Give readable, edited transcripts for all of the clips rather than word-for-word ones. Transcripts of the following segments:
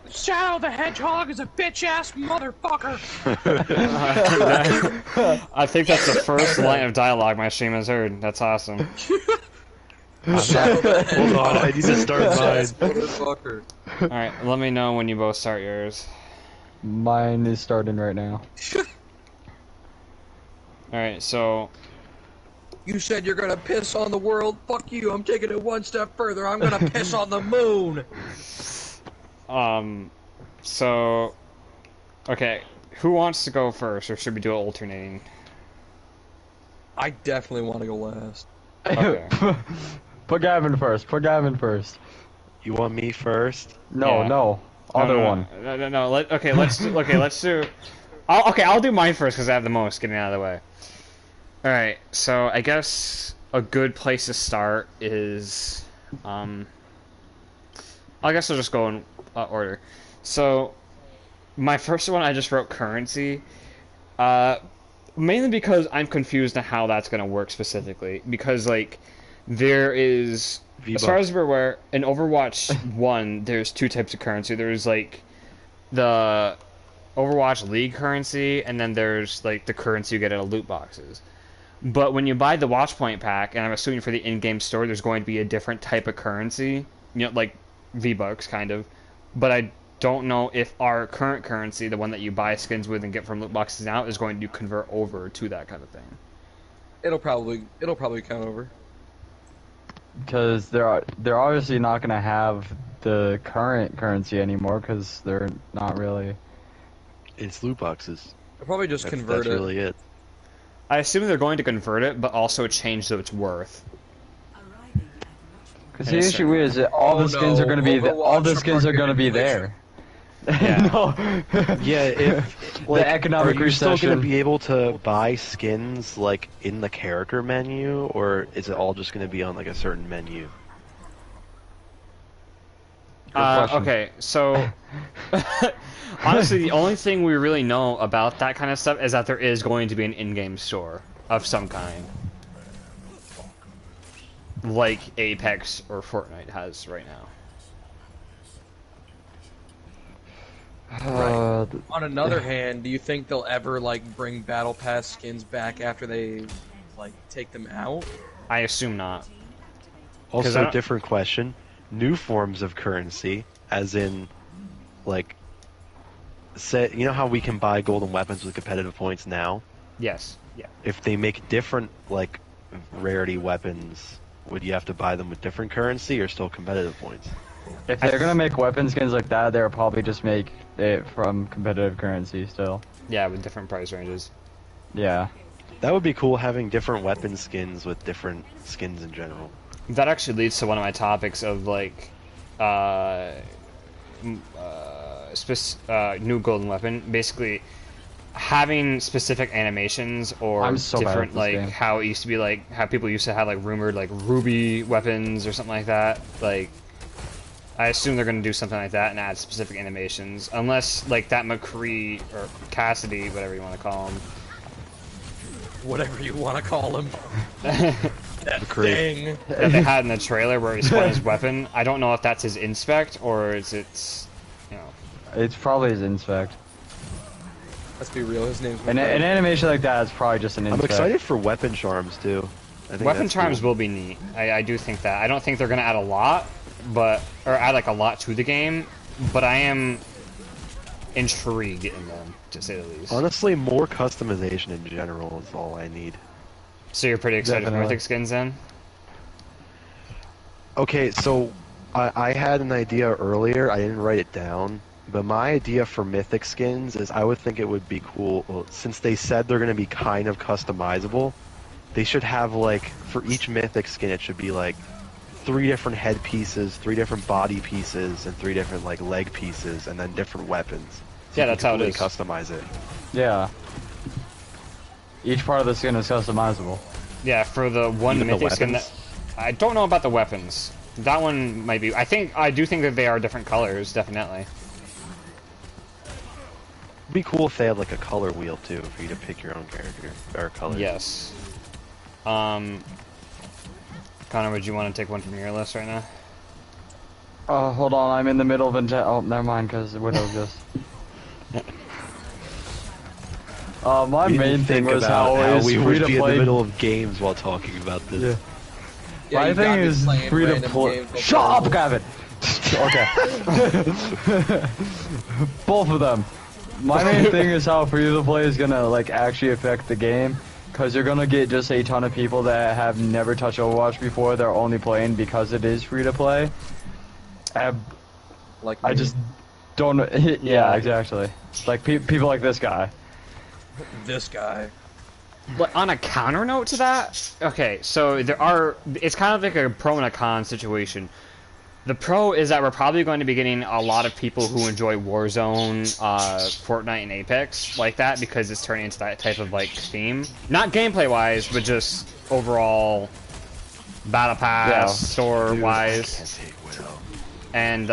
Shadow the Hedgehog is a bitch-ass motherfucker! I think that's the first line of dialogue my stream has heard. That's awesome. Hold on, I need to start mine. Motherfucker. Alright, let me know when you both start yours. Mine is starting right now. Alright, so... You said you're gonna piss on the world? Fuck you, I'm taking it one step further. I'm gonna piss on the moon! So... Okay, who wants to go first, or should we do it alternating? I definitely want to go last. Okay. Put Gavin first. Put Gavin first. You want me first? No, Yeah. no. Other one. No. Let's do. I'll do mine first because I have the most getting out of the way. All right. So I guess a good place to start is, I guess I'll just go in order. So my first one, I just wrote currency, mainly because I'm confused on how that's gonna work specifically. Because like there is. V-Bucks. As far as we're aware, in Overwatch 1, there's two types of currency. There's, like, the Overwatch League currency, and then there's, like, the currency you get out of loot boxes. But when you buy the Watchpoint pack, and I'm assuming for the in-game store, there's going to be a different type of currency. You know, like, V-Bucks, kind of. But I don't know if our current currency, the one that you buy skins with and get from loot boxes now, is going to convert over to that kind of thing. It'll probably count over. Because they're obviously not gonna have the current currency anymore because they're not really. It's loot boxes. They'll probably just convert That's it. really it. I assume they're going to convert it, but also change so its worth. Because the issue is that all the skins are gonna be all the skins are gonna be there. Yeah. No. Yeah, if like, the economic are you still recession. gonna be able to buy skins like in the character menu, or is it all just gonna be on like a certain menu? Okay, so honestly, the only thing we really know about that kind of stuff is that there is going to be an in-game store of some kind, like Apex or Fortnite has right now. On another hand, do you think they'll ever like bring Battle Pass skins back after they like take them out? I assume not. I Also, don't- different question. New forms of currency, as in, like, say, you know how we can buy golden weapons with competitive points now? Yes. Yeah. If they make different, like, rarity weapons, would you have to buy them with different currency or still competitive points? If they're gonna make weapon skins like that, they'll probably just make it from competitive currency still. Yeah, with different price ranges. Yeah. That would be cool, having different weapon skins with different skins in general. That actually leads to one of my topics of like, new golden weapon. Basically, having specific animations or I'm so bad at different this like game. how it used to be like how people used to have like rumored like ruby weapons or something like that. Like, I assume they're going to do something like that and add specific animations, unless like that McCree or Cassidy, whatever you want to call him. Whatever you want to call them. That McCree. thing. That they had in the trailer where he spun his weapon. I don't know if that's his inspect or is it's, you know. It's probably his inspect. Let's be real, his name's An animation like that is probably just an I'm inspect. excited for weapon charms, too. I think Weapon that's charms cool. will be neat. I do think that. I don't think they're going to add a lot, or add like a lot to the game, but I am intrigued in them, to say the least. Honestly, more customization in general is all I need. So you're pretty excited Definitely. for Mythic skins then? Okay, so I had an idea earlier. I didn't write it down, but my idea for Mythic skins is I would think it would be cool, well, since they said they're going to be kind of customizable, they should have, like, for each Mythic skin, it should be, like, 3 different head pieces, 3 different body pieces, and 3 different, like, leg pieces, and then different weapons. So Yeah, you that's can how it completely is. customize it. Yeah. Each part of the skin is customizable. Yeah, for the one Even the Mythic skin that... weapons? I don't know about the weapons. That one might be... I do think that they are different colors, definitely. It'd be cool if they had, like, a color wheel, too, for you to pick your own character, or color. Yes. Connor, would you want to take one from your list right now? Oh, hold on, I'm in the middle of oh, never mind, because Widow just... my We didn't main thing think was about how we free would to be in play. the middle of games while talking about this. Yeah. Yeah, My you thing got me is playing free to random play. games Shut up, available. Gavin! Okay. Both of them. My main thing is how free to play is gonna like actually affect the game, because you're gonna get just a ton of people that have never touched Overwatch before. They're only playing because it is free to play. Like I me. just don't. Yeah, Yeah. exactly. Like people like this guy. This guy. But on a counter note to that, okay, so it's kind of like a pro and a con situation. The pro is that we're probably going to be getting a lot of people who enjoy Warzone, Fortnite, and Apex like that, because it's turning into that type of like theme. Not gameplay-wise, but just overall battle pass, store-wise. Can't take Widow. And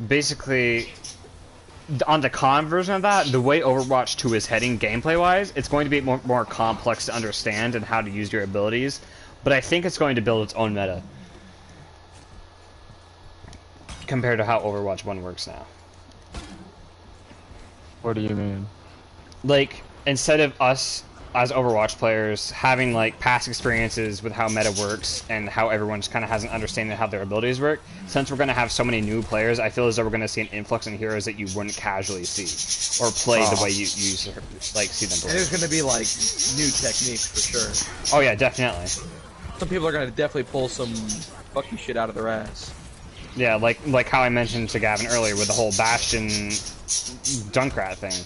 basically, on the con version of that, the way Overwatch 2 is heading gameplay-wise, it's going to be more complex to understand and how to use your abilities. But I think it's going to build its own meta compared to how Overwatch 1 works now. What do you mean? Like, instead of us as Overwatch players having like past experiences with how meta works and how everyone just kind of has an understanding of how their abilities work, since we're going to have so many new players, I feel as though we're going to see an influx in heroes that you wouldn't casually see or play the way you like see them play. And there's gonna be like new techniques for sure. Oh yeah, definitely. Some people are gonna definitely pull some fucking shit out of their ass. Yeah, like how I mentioned to Gavin earlier with the whole Bastion Junkrat thing.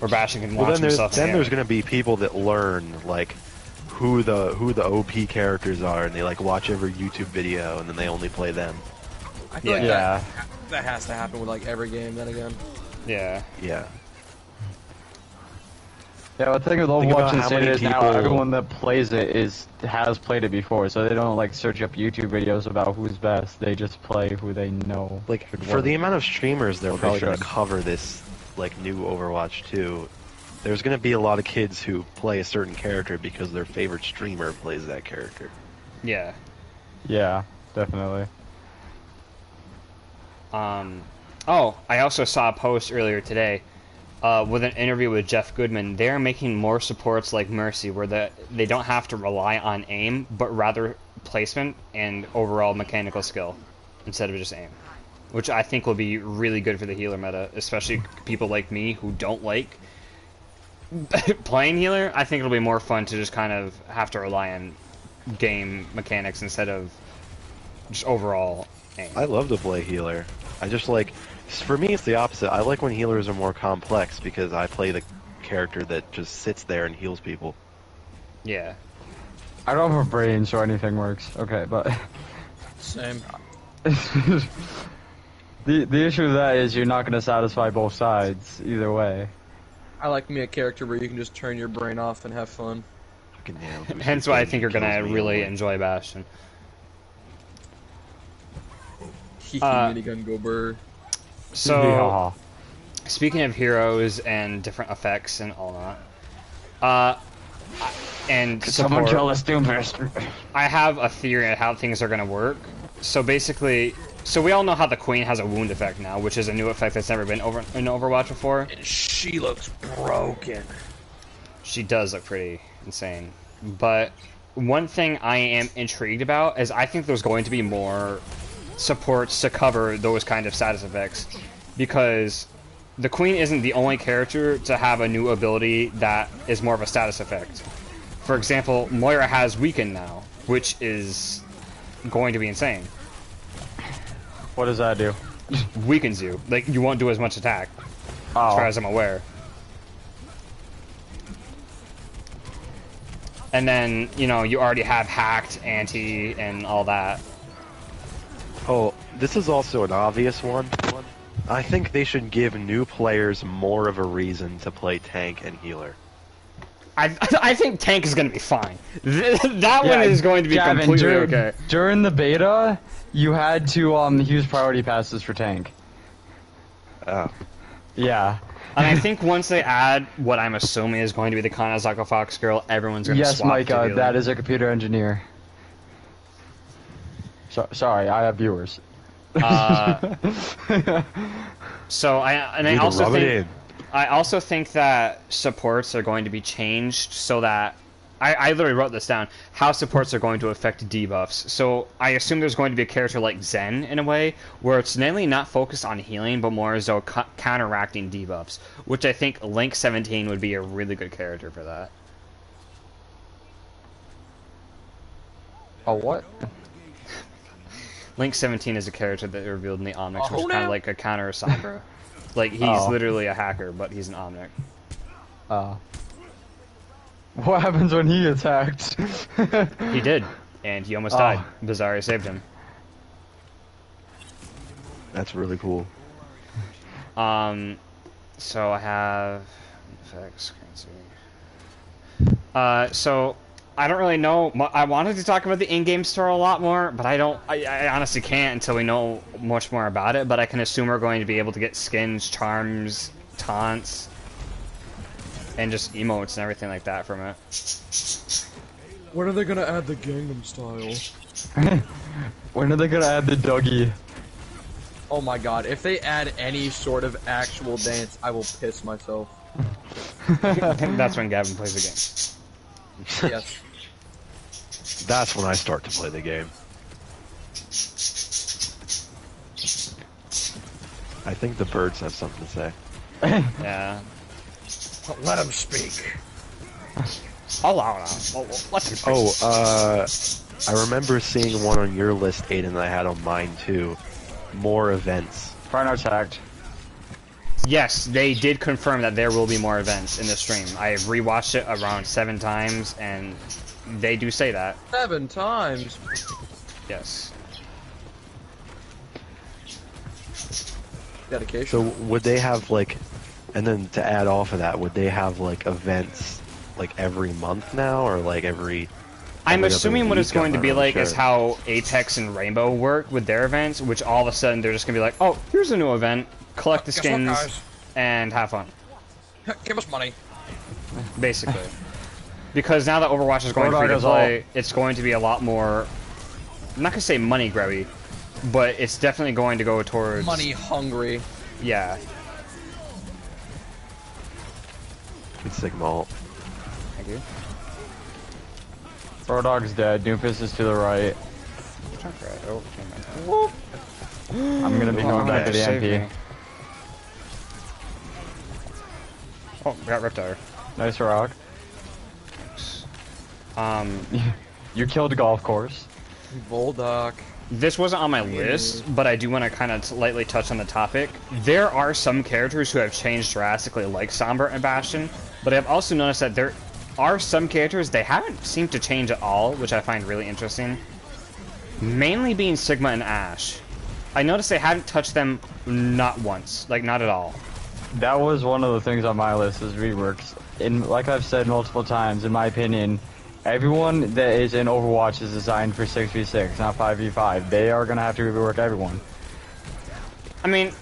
Where Bastion can Well, launch then himself in the there's air. gonna be people that learn like who the OP characters are, and they like watch every YouTube video, and then they only play them. I feel like Yeah. that has to happen with like every game then again. Yeah. Yeah. Yeah, the thing with Think about Overwatch how is many now people- everyone that plays it has played it before, so they don't like search up YouTube videos about who's best. They just play who they know. Like should for work. the amount of streamers they're Or they probably gonna should. cover this like new Overwatch 2, there's gonna be a lot of kids who play a certain character because their favorite streamer plays that character. Yeah. Yeah, definitely. Oh, I also saw a post earlier today with an interview with Jeff Goodman. They're making more supports like Mercy, where they don't have to rely on aim, but rather placement and overall mechanical skill instead of just aim. Which I think will be really good for the healer meta, especially people like me who don't like playing healer. I think it'll be more fun to just kind of have to rely on game mechanics instead of just overall aim. I love to play healer. I just like, for me it's the opposite. I like when healers are more complex because I play the character that just sits there and heals people. Yeah. I don't have a brain, so anything works. Okay, but Same. the issue with that is you're not going to satisfy both sides either way. I like me a character where you can just turn your brain off and have fun. Fucking hell. Hence why I think you're gonna Kills me really anyway. enjoy Bastion. Hee Uh, minigun go burr. So, speaking of heroes and different effects and all that, and Someone support, kill this Doomfist. I have a theory on how things are gonna work. So basically, we all know how the Queen has a wound effect now, which is a new effect that's never been in Overwatch before. And she looks broken. She does look pretty insane. But one thing I am intrigued about is I think there's going to be more supports to cover those kind of status effects, because the Queen isn't the only character to have a new ability that is more of a status effect. For example, Moira has Weaken now, which is going to be insane. What does that do? Weakens you. Like, you won't do as much attack, as far as I'm aware. And then, you know, you already have Hacked, Anti, and all that. Oh, this is also an obvious one. I think they should give new players more of a reason to play tank and healer. I think Tank is going to be fine. That one is going to be Gavin, completely okay. During the beta, you had to use priority passes for tank. Oh. Yeah. And I think once they add what I'm assuming is going to be the Kanazaka Fox Girl, everyone's going to Yes, swap to Micah, Healy. that is a computer engineer. Sorry, I have viewers. So I Dude, also rub it think in. I also think that supports are going to be changed so that I literally wrote this down. How supports are going to affect debuffs. So I assume there's going to be a character like Zen in a way where it's mainly not focused on healing, but more as though counteracting debuffs, which I think Link 17 would be a really good character for that. Oh, what? Link 17 is a character that they revealed in the Omnics, which is kind now? of like a counter Sombra. Like he's Oh. literally a hacker, but he's an Omnic. What happens when he attacks? He did, and he almost Oh. died. Bizarre saved him. That's really cool. So I have effects. So I don't really know. I wanted to talk about the in-game store a lot more, but I don't. I honestly can't until we know much more about it. But I can assume we're going to be able to get skins, charms, taunts, and just emotes and everything like that from it. When are they gonna add the Gangnam Style? When are they gonna add the Dougie? Oh my god, if they add any sort of actual dance, I will piss myself. That's when Gavin plays the game. Yes. That's when I start to play the game. I think the birds have something to say. Yeah. Let him speak. Oh, let him speak. I remember seeing one on your list, Aiden, that I had on mine too. More events. Rhino tagged. Yes, they did confirm that there will be more events in the stream. I have rewatched it around 7 times, and they do say that. 7 times. Yes. Dedication. So would they have like, and then to add off of that, would they have like events like every month now, or like every? I'm every other assuming what it's week? I'm going to not be really like is sure. how Apex and Rainbow work with their events, which all of a sudden they're just going to be like, oh, here's a new event, collect the Guess what, skins, guys? and have fun. Give us money. Basically. Because now that Overwatch is going free to play, it's going to be a lot more, I'm not going to say money grabby, but it's definitely going to go towards... Money hungry. Yeah. Good signal. Thank you. Brodog's dead. Doomfist is to the right. Oh, I'm gonna be going back to the save MP. me. Oh, we got Reptar. Nice rock. You killed a golf course. Voldock. This wasn't on my list, but I do want to kind of lightly touch on the topic. There are some characters who have changed drastically, like Sombra and Bastion, but I've also noticed that there are some characters they haven't seemed to change at all, which I find really interesting. Mainly being Sigma and Ashe. I noticed they hadn't touched them not once, like not at all. That was one of the things on my list is reworks. And like I've said multiple times, in my opinion, everyone that is in Overwatch is designed for 6v6, not 5v5. They are gonna have to rework everyone. I mean,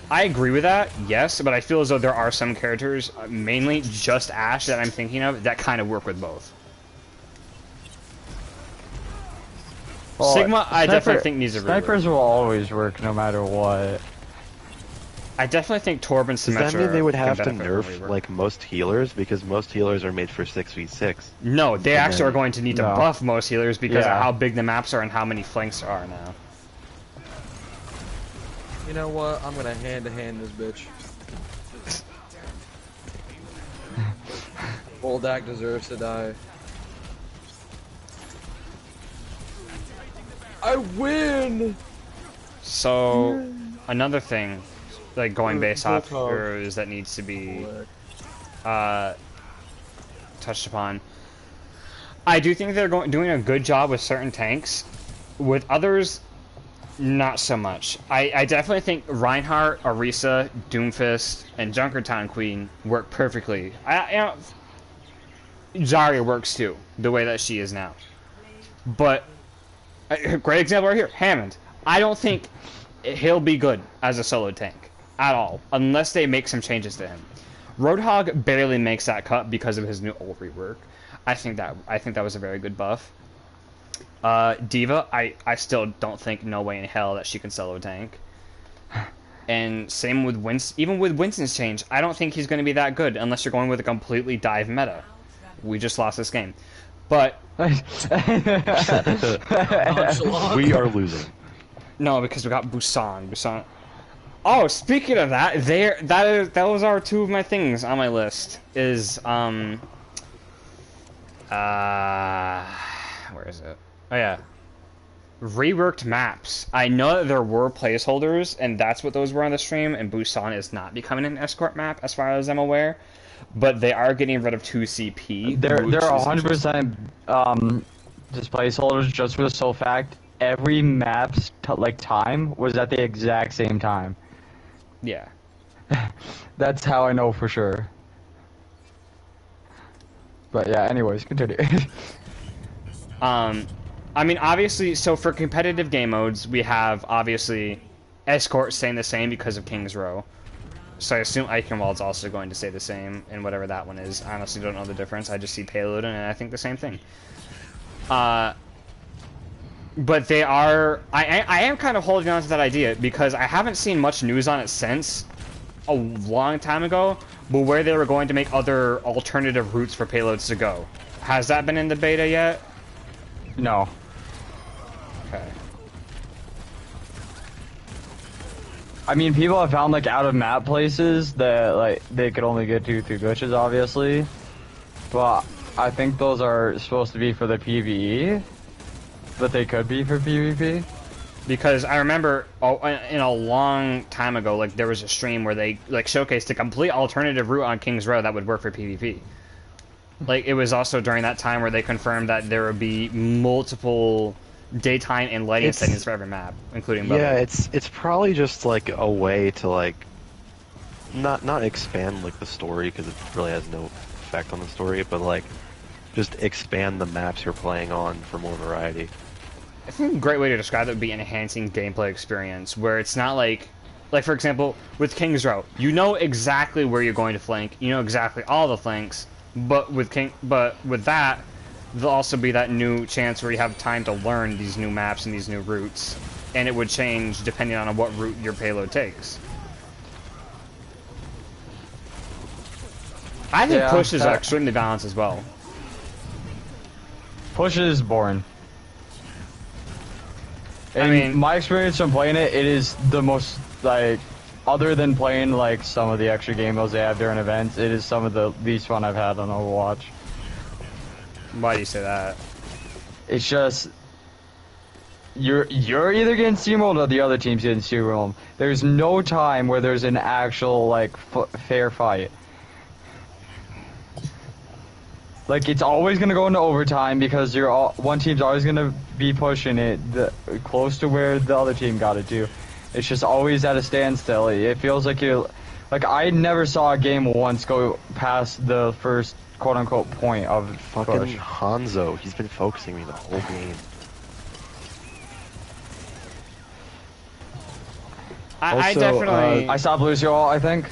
I agree with that, yes, but I feel as though there are some characters, mainly just Ashe that I'm thinking of, that kind of work with both. Well, Sigma, I definitely think needs a rework. Snipers will always work no matter what. I definitely think Torb and Does Symmetra that mean they would can have to benefit from nerf rework. like most healers, because most healers are made for 6v6? No, they actually then- are going to need to No. buff most healers because Yeah. of how big the maps are and how many flanks there are now. You know what? I'm gonna hand-to-hand this bitch. Voldock deserves to die. I win! So, another thing, like going based off Volkov. heroes that needs to be touched upon. I do think they're doing a good job with certain tanks. With others, not so much. I definitely think Reinhardt, Orisa, Doomfist, and Junkertown Queen work perfectly. Zarya works too, the way that she is now. But, a great example right here, Hammond. I don't think he'll be good as a solo tank. at all, unless they make some changes to him. Roadhog barely makes that cut because of his new ult rework. I think that was a very good buff. Diva, I still don't think no way in hell that she can solo tank. And same with Winston. Even with Winston's change, I don't think he's going to be that good unless you're going with a completely dive meta. We just lost this game. But We are losing. no, because we got Busan. Oh, speaking of that, those are two of my things on my list. Is where is it? Oh yeah, reworked maps. I know that there were placeholders, and that's what those were on the stream. And Busan is not becoming an escort map, as far as I'm aware. But they are getting rid of 2CP. They're 100% just placeholders, just for the sole fact every map's time was at the exact same time. Yeah. That's how I know for sure. But yeah, anyways, continue. I mean, obviously, so for competitive game modes, we have, obviously, Escort staying the same because of King's Row. So I assume Eichenwald's also going to stay the same, and whatever that one is. I honestly don't know the difference. I just see Payload, and I think the same thing. But they are... I am kind of holding on to that idea, because I haven't seen much news on it since a long time ago, but where they were going to make other alternative routes for payloads to go. Has that been in the beta yet? No. Okay. I mean, people have found out of map places that they could only get to through glitches, obviously. But I think those are supposed to be for the PvE, but they could be for PvP. Because I remember in a long time ago, there was a stream where they showcased a complete alternative route on King's Row that would work for PvP. It was also during that time where they confirmed that there would be multiple daytime and lighting settings for every map, including bubble. Yeah, it's probably just a way to not expand the story, because it really has no effect on the story, but just expand the maps you're playing on for more variety. I think a great way to describe it would be enhancing gameplay experience, where it's not like for example, with King's Row, you know exactly where you're going to flank, you know exactly all the flanks, but with that, there'll also be that new chance where you have time to learn these new maps and these new routes, and it would change depending on what route your payload takes. I think push is extremely balanced as well. Push is boring. I mean, my experience from playing it, it is the most, other than playing, some of the extra game modes they have during events, it is some of the least fun I've had on Overwatch. Why do you say that? It's just, you're either getting steamrolled or the other team's getting steamrolled. There's no time where there's an actual, fair fight. It's always gonna go into overtime because one team's always gonna be pushing it close to where the other team got it to. It's just always at a standstill. It feels like you're I never saw a game once go past the first quote unquote point of Fucking push. Hanzo, he's been focusing me the whole game. I Also, definitely. I stopped losing all, I think.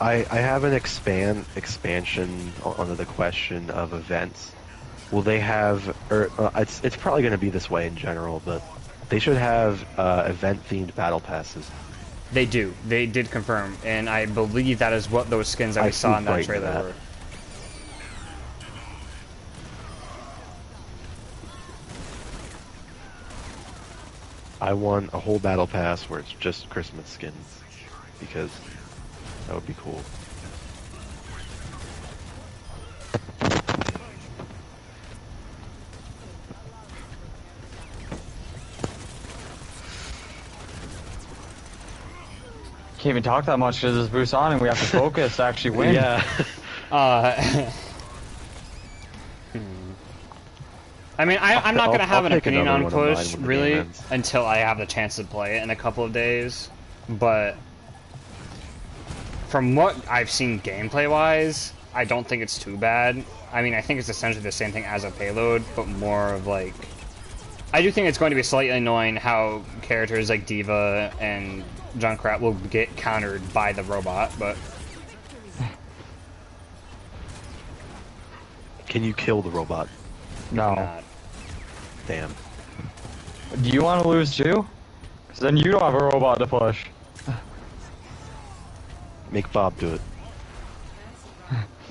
I have an expansion under the question of events. Will they have, it's probably going to be this way in general, but they should have event-themed battle passes. They do. They did confirm, and I believe that is what those skins that we saw in that trailer were. I want a whole battle pass where it's just Christmas skins, because that would be cool. Can't even talk that much because it's Busan and we have to focus to actually win. Yeah. I mean, I'm not going to have an take opinion another on one of push, mine when the really, game ends. until I have the chance to play it in a couple of days. But from what I've seen gameplay-wise, I don't think it's too bad. I mean, I think it's essentially the same thing as a payload, but more of I do think it's going to be slightly annoying how characters like Diva and Junkrat will get countered by the robot, but Can you kill the robot? No. not. Damn. Do you want to lose too? 'Cause then you don't have a robot to push. Make Bob do it.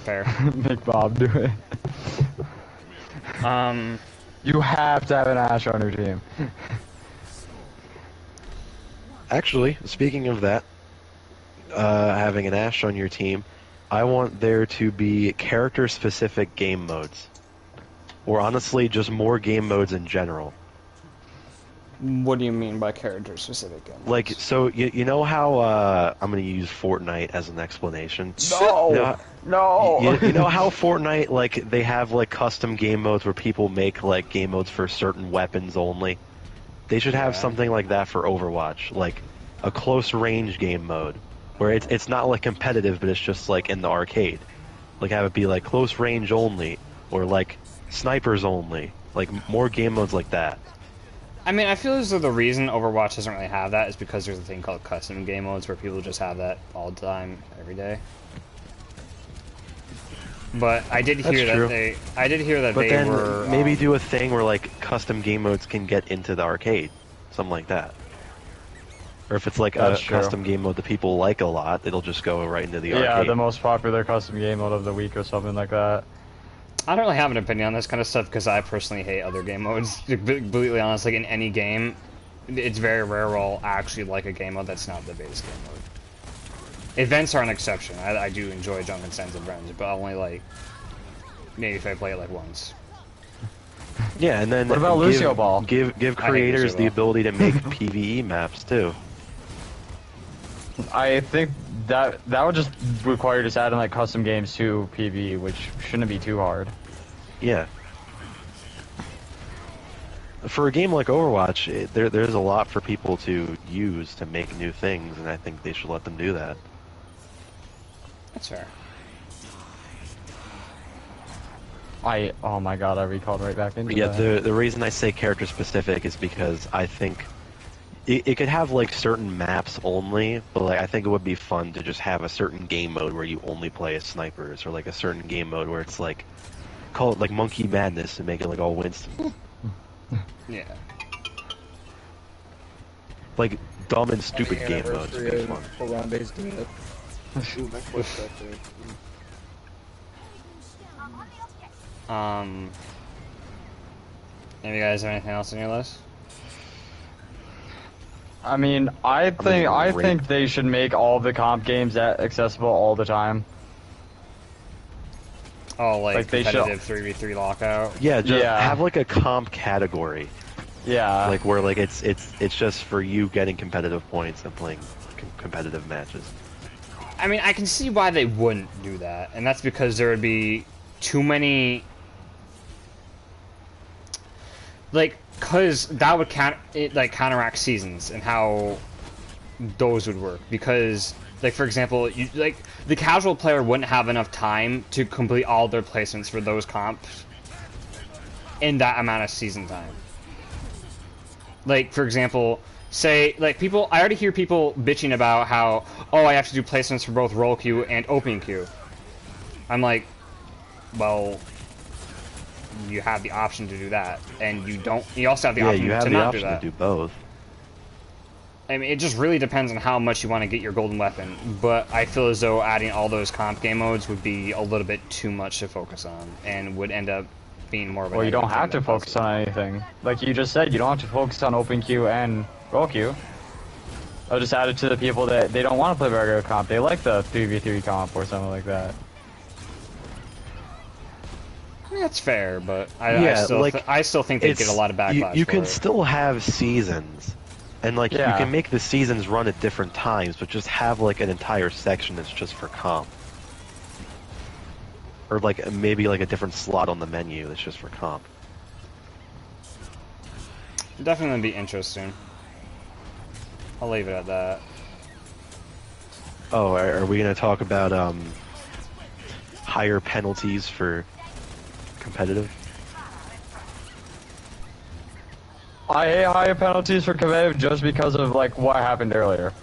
Fair. Make Bob do it. You have to have an Ashe on your team. Actually, speaking of that, having an Ashe on your team, I want there to be character-specific game modes. Or honestly, just more game modes in general. What do you mean by character specific? Like, so, you know how, I'm gonna use Fortnite as an explanation. No! You know, No! you know how Fortnite, like, they have, like, custom game modes where people make, like, game modes for certain weapons only? They should have Yeah. something like that for Overwatch, like a close range game mode, where it's not, like, competitive, but it's just, like, in the arcade. Like, have it be, like, close range only, or, like, snipers only. Like, more game modes like that. I mean, I feel as though the reason Overwatch doesn't really have that is because there's a thing called custom game modes where people just have that all the time, every day. But I did hear That's true. that But they then were maybe do a thing where, like, custom game modes can get into the arcade. Something like that. Or if it's, like, a That's true. custom game mode that people like a lot, it'll just go right into the Yeah, arcade. the most popular custom game mode of the week or something like that. I don't really have an opinion on this kind of stuff because I personally hate other game modes. To be completely honest, like in any game, it's very rare I'll actually like a game mode that's not the base game mode. Events are an exception. I do enjoy Junk and Sends and Friends, but only like maybe if I play it like once. Yeah, and then What about Lucio Ball? Give hate creators Lucio the Ball. ability to make PvE maps too. I think that would just require just adding like custom games to PvE, which shouldn't be too hard. Yeah. For a game like Overwatch, there's a lot for people to use to make new things, and I think they should let them do that. That's fair. Oh my god, I recalled right back into Yeah, that. the reason I say character specific is because I think it could have like certain maps only, but like I think it would be fun to just have a certain game mode where you only play as snipers, or like a certain game mode where it's like call it like Monkey Madness and make it like all Winston. Yeah. Like dumb and stupid game modes would be Anniversary fun. of Harambe's death. Ooh, next what's that thing? Any of you guys have anything else on your list? I mean, I great. think they should make all the comp games accessible all the time. Oh, like, Like, they should- competitive 3v3 lockout. Yeah, just Yeah. have like a comp category, Yeah. like where like it's just for you getting competitive points and playing competitive matches. I mean, I can see why they wouldn't do that, and that's because there would be too many. Like, cause that would counteract seasons and how those would work. Because, like, for example, the casual player wouldn't have enough time to complete all their placements for those comps in that amount of season time. Like, for example, say, like, people, I already hear people bitching about how, oh, I have to do placements for both roll queue and open queue. I'm like, well, you have the option to do that, and you also have the Yeah, option you have to the not option do that. to do both. I mean, it just really depends on how much you want to get your golden weapon, but I feel as though adding all those comp game modes would be a little bit too much to focus on, and would end up being more of a Well, you don't negative have thing to than focus on anything. Like you just said, you don't have to focus on open queue and roll queue. I'll just add it to the people that they don't want to play regular comp. They like the 3v3 comp or something like that. That's fair, but Yeah, I still think they'd It's- get a lot of backlash. You for can it. still have seasons, and like Yeah. you can make the seasons run at different times, but just have like an entire section that's just for comp, or like maybe like a different slot on the menu that's just for comp. Definitely be interesting. I'll leave it at that. Oh, are we gonna talk about higher penalties for competitive? I hate higher penalties for competitive just because of like what happened earlier.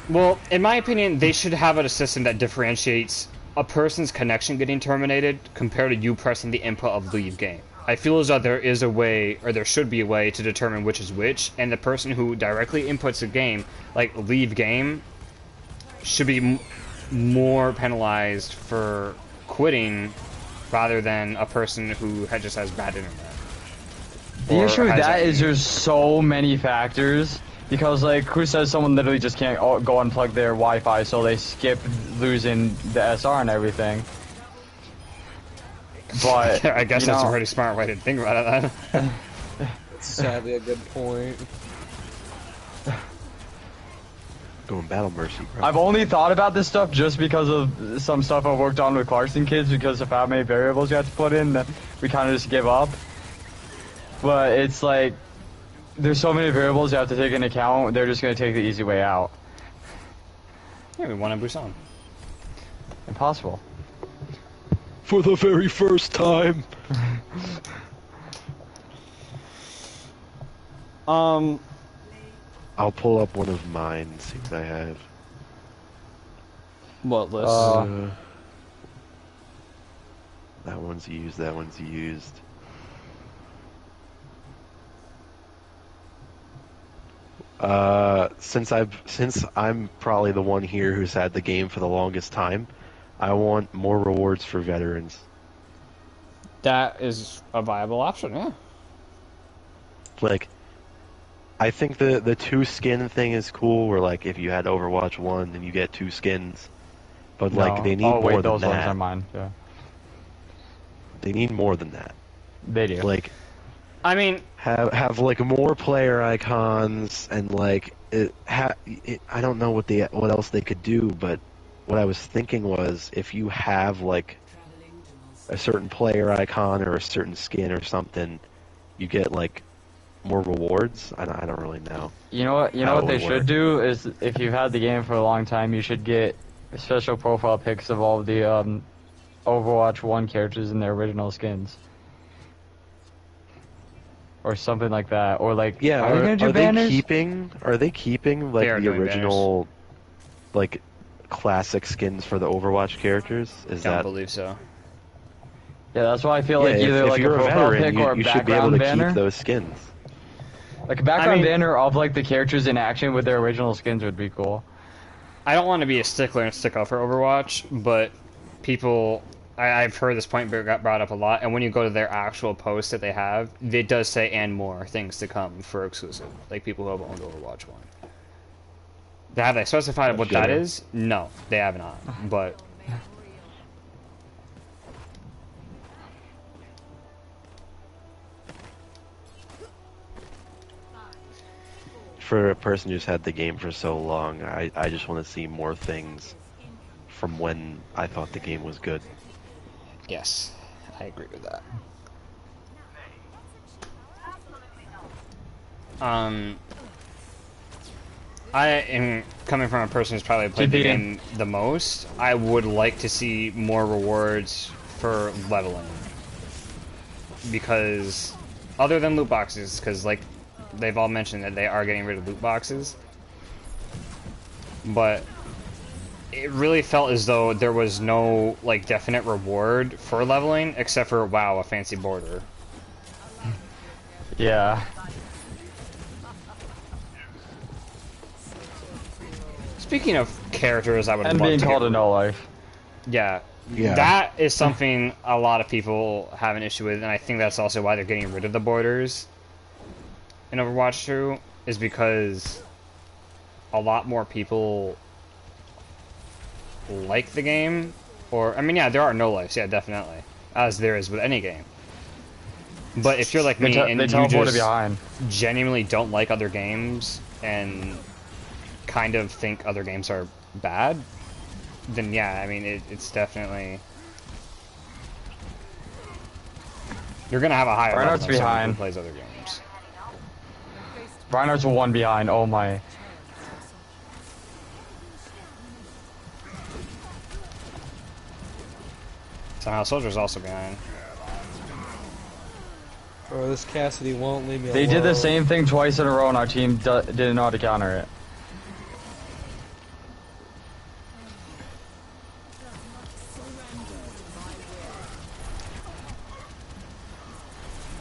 Well, in my opinion, they should have a system that differentiates a person's connection getting terminated compared to you pressing the input of leave game. I feel as though there is a way, or there should be a way, to determine which is which, and the person who directly inputs a game, like leave game, should be more penalized for quitting rather than a person who just has bad internet. The issue with that is there's there's so many factors. Because, like, who says someone literally just can't go unplug their Wi-Fi, so they skip losing the SR and everything. But, I guess that's a pretty smart way to think about it, then. Sadly, a good point. Going battle mercy, bro. I've only thought about this stuff just because of some stuff I worked on with Clarkson kids, because of how many variables you have to put in, that we kind of just give up. But it's like, there's so many variables you have to take into account, they're just going to take the easy way out. Yeah, we won in Busan. Impossible. For the very first time. Um, I'll pull up one of mine and see what I have. what list? That one's used, that one's used. Since I'm probably the one here who's had the game for the longest time, I want more rewards for veterans. That is a viable option, yeah. Like, I think the 2 skin thing is cool, where like if you had Overwatch 1 then you get 2 skins. But like they need more than those ones that. are mine. Yeah. They need more than that. They do. Like, I mean, have like more player icons and like I don't know what else they could do, but what I was thinking was if you have like a certain player icon or a certain skin or something, you get like more rewards. I don't really know. You know what? How What it they would should work. do is, if you've had the game for a long time, you should get special profile pics of all of the Overwatch 1 characters in their original skins, or something like that. Or like, Yeah, are they gonna do banners? Are they keeping like They are the doing original like classic skins for the Overwatch characters? Is don't that believe so. Yeah, that's why I feel like Yeah, either if like a you're a profile veteran, pic or a you should be able background to banner. keep those skins. Like a background I mean- banner of like the characters in action with their original skins would be cool. I don't want to be a stickler and stick up for Overwatch, but people, I've heard this point got brought up a lot, and when you go to their actual post that they have, it does say "and more things to come" for exclusive, like people who have owned Overwatch 1. Have they specified what that Sure. is? No, they have not, but... For a person who's had the game for so long, I just want to see more things from when I thought the game was good. Yes, I agree with that. I am coming from a person who's probably played the game the most. I would like to see more rewards for leveling, because other than loot boxes, because like they've all mentioned that they are getting rid of loot boxes, but it really felt as though there was no like definite reward for leveling except for wow, a fancy border. Yeah. Speaking of characters, I would And love being to called get a no life. Yeah. Yeah. That is something a lot of people have an issue with, and I think that's also why they're getting rid of the borders in Overwatch 2, is because a lot more people like the game, or, I mean, yeah, there are no lives, yeah, definitely, as there is with any game. But if you're like me and They you teleported just behind. genuinely don't like other games and kind of think other games are bad, then yeah, I mean, it's definitely... You're gonna have a higher level Reinhardt's than someone who behind. plays other games. Reinhardt's a 1 behind, oh my. Somehow Soldier's also behind. Bro, this Cassidy won't leave me They alone. did the same thing twice in a row and our team didn't know how to counter it.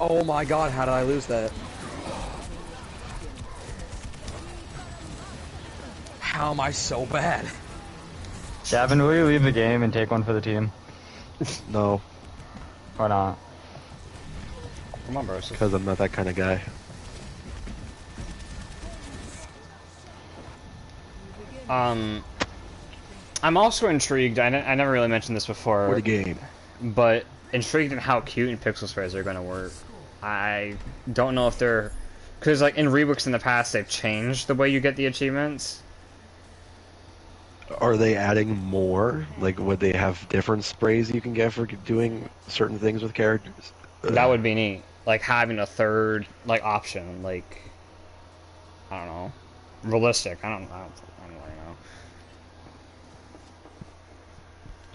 Oh my god, how did I lose that? How am I so bad? Gavin, will you leave the game and take one for the team? No, Or not? Come on, bro. because I'm not that kind of guy. I'm also intrigued. I never really mentioned this before. What a game. But intrigued in how cute and pixel sprays are going to work. I don't know if they're... Because, like, in rebooks in the past, they've changed the way you get the achievements. Are they adding more? Like, would they have different sprays you can get for doing certain things with characters? That would be neat. Like, having a third, like, option. Like, I don't know. Realistic. I don't really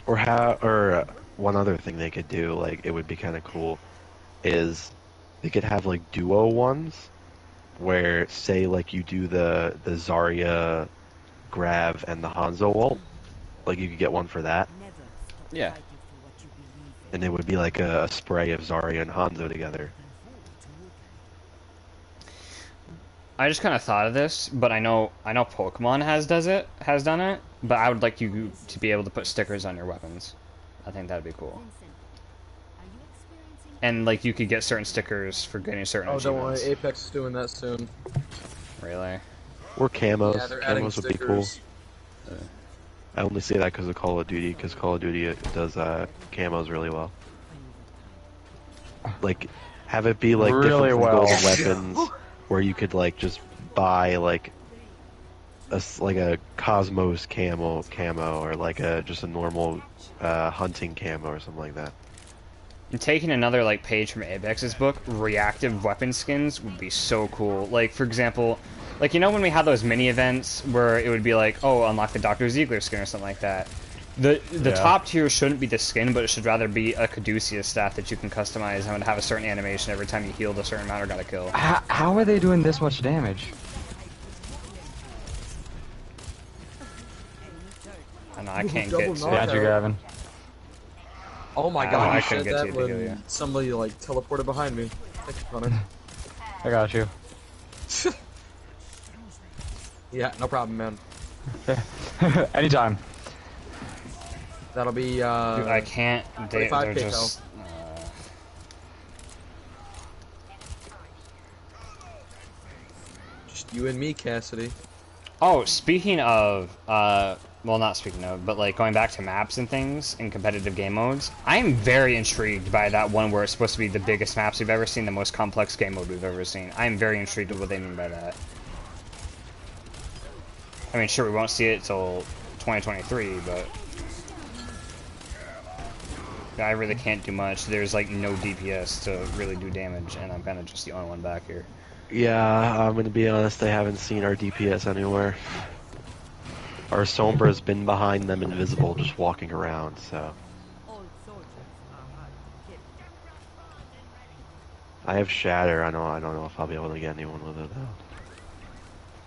know. Or one other thing they could do, like, it would be kind of cool, is they could have, like, duo ones, where, say, like, you do the Zarya grab and the Hanzo ult. Like, you could get one for that. Yeah. And it would be like a spray of Zarya and Hanzo together. I just kind of thought of this, but I know Pokemon has done it, but I would like you to be able to put stickers on your weapons. I think that'd be cool. And like you could get certain stickers for getting certain Oh, don't achievements. worry, Apex is doing that soon. Really? Or camos. Yeah, they're adding Camos would be cool. stickers. I only say that because of Call of Duty, because Call of Duty does camos really well. Like, have it be like Really different from well. golden weapons, where you could like just buy like a Cosmos camo, or like just a normal hunting camo or something like that. And taking another like page from Apex's book, reactive weapon skins would be so cool. Like for example, like you know when we had those mini events where it would be like, oh, unlock the Dr. Ziegler skin or something like that. The top tier shouldn't be the skin, but it should rather be a Caduceus stat that you can customize and would have a certain animation every time you healed a certain amount or got a kill. How are they doing this much damage? I know I can't Double get to knockout. Got you, Gavin. Oh my I god, you couldn't said get to that you to heal when you. somebody like teleported behind me. Thank you, Connor. I got you. Yeah, no problem, man. Anytime. That'll be Dude, I can't. They're 25k just. just you and me, Cassidy. Oh, speaking of, well, not speaking of, but like going back to maps and things in competitive game modes, I am very intrigued by that one where it's supposed to be the biggest maps we've ever seen, the most complex game mode we've ever seen. I am very intrigued with what they mean by that. I mean, sure, we won't see it till 2023, but I really can't do much. There's like no DPS to really do damage, and I'm kind of just the only one back here. Yeah, I'm gonna be honest, I haven't seen our DPS anywhere. Our Sombra's been behind them invisible, just walking around, so. I have Shatter, I don't know if I'll be able to get anyone with it though.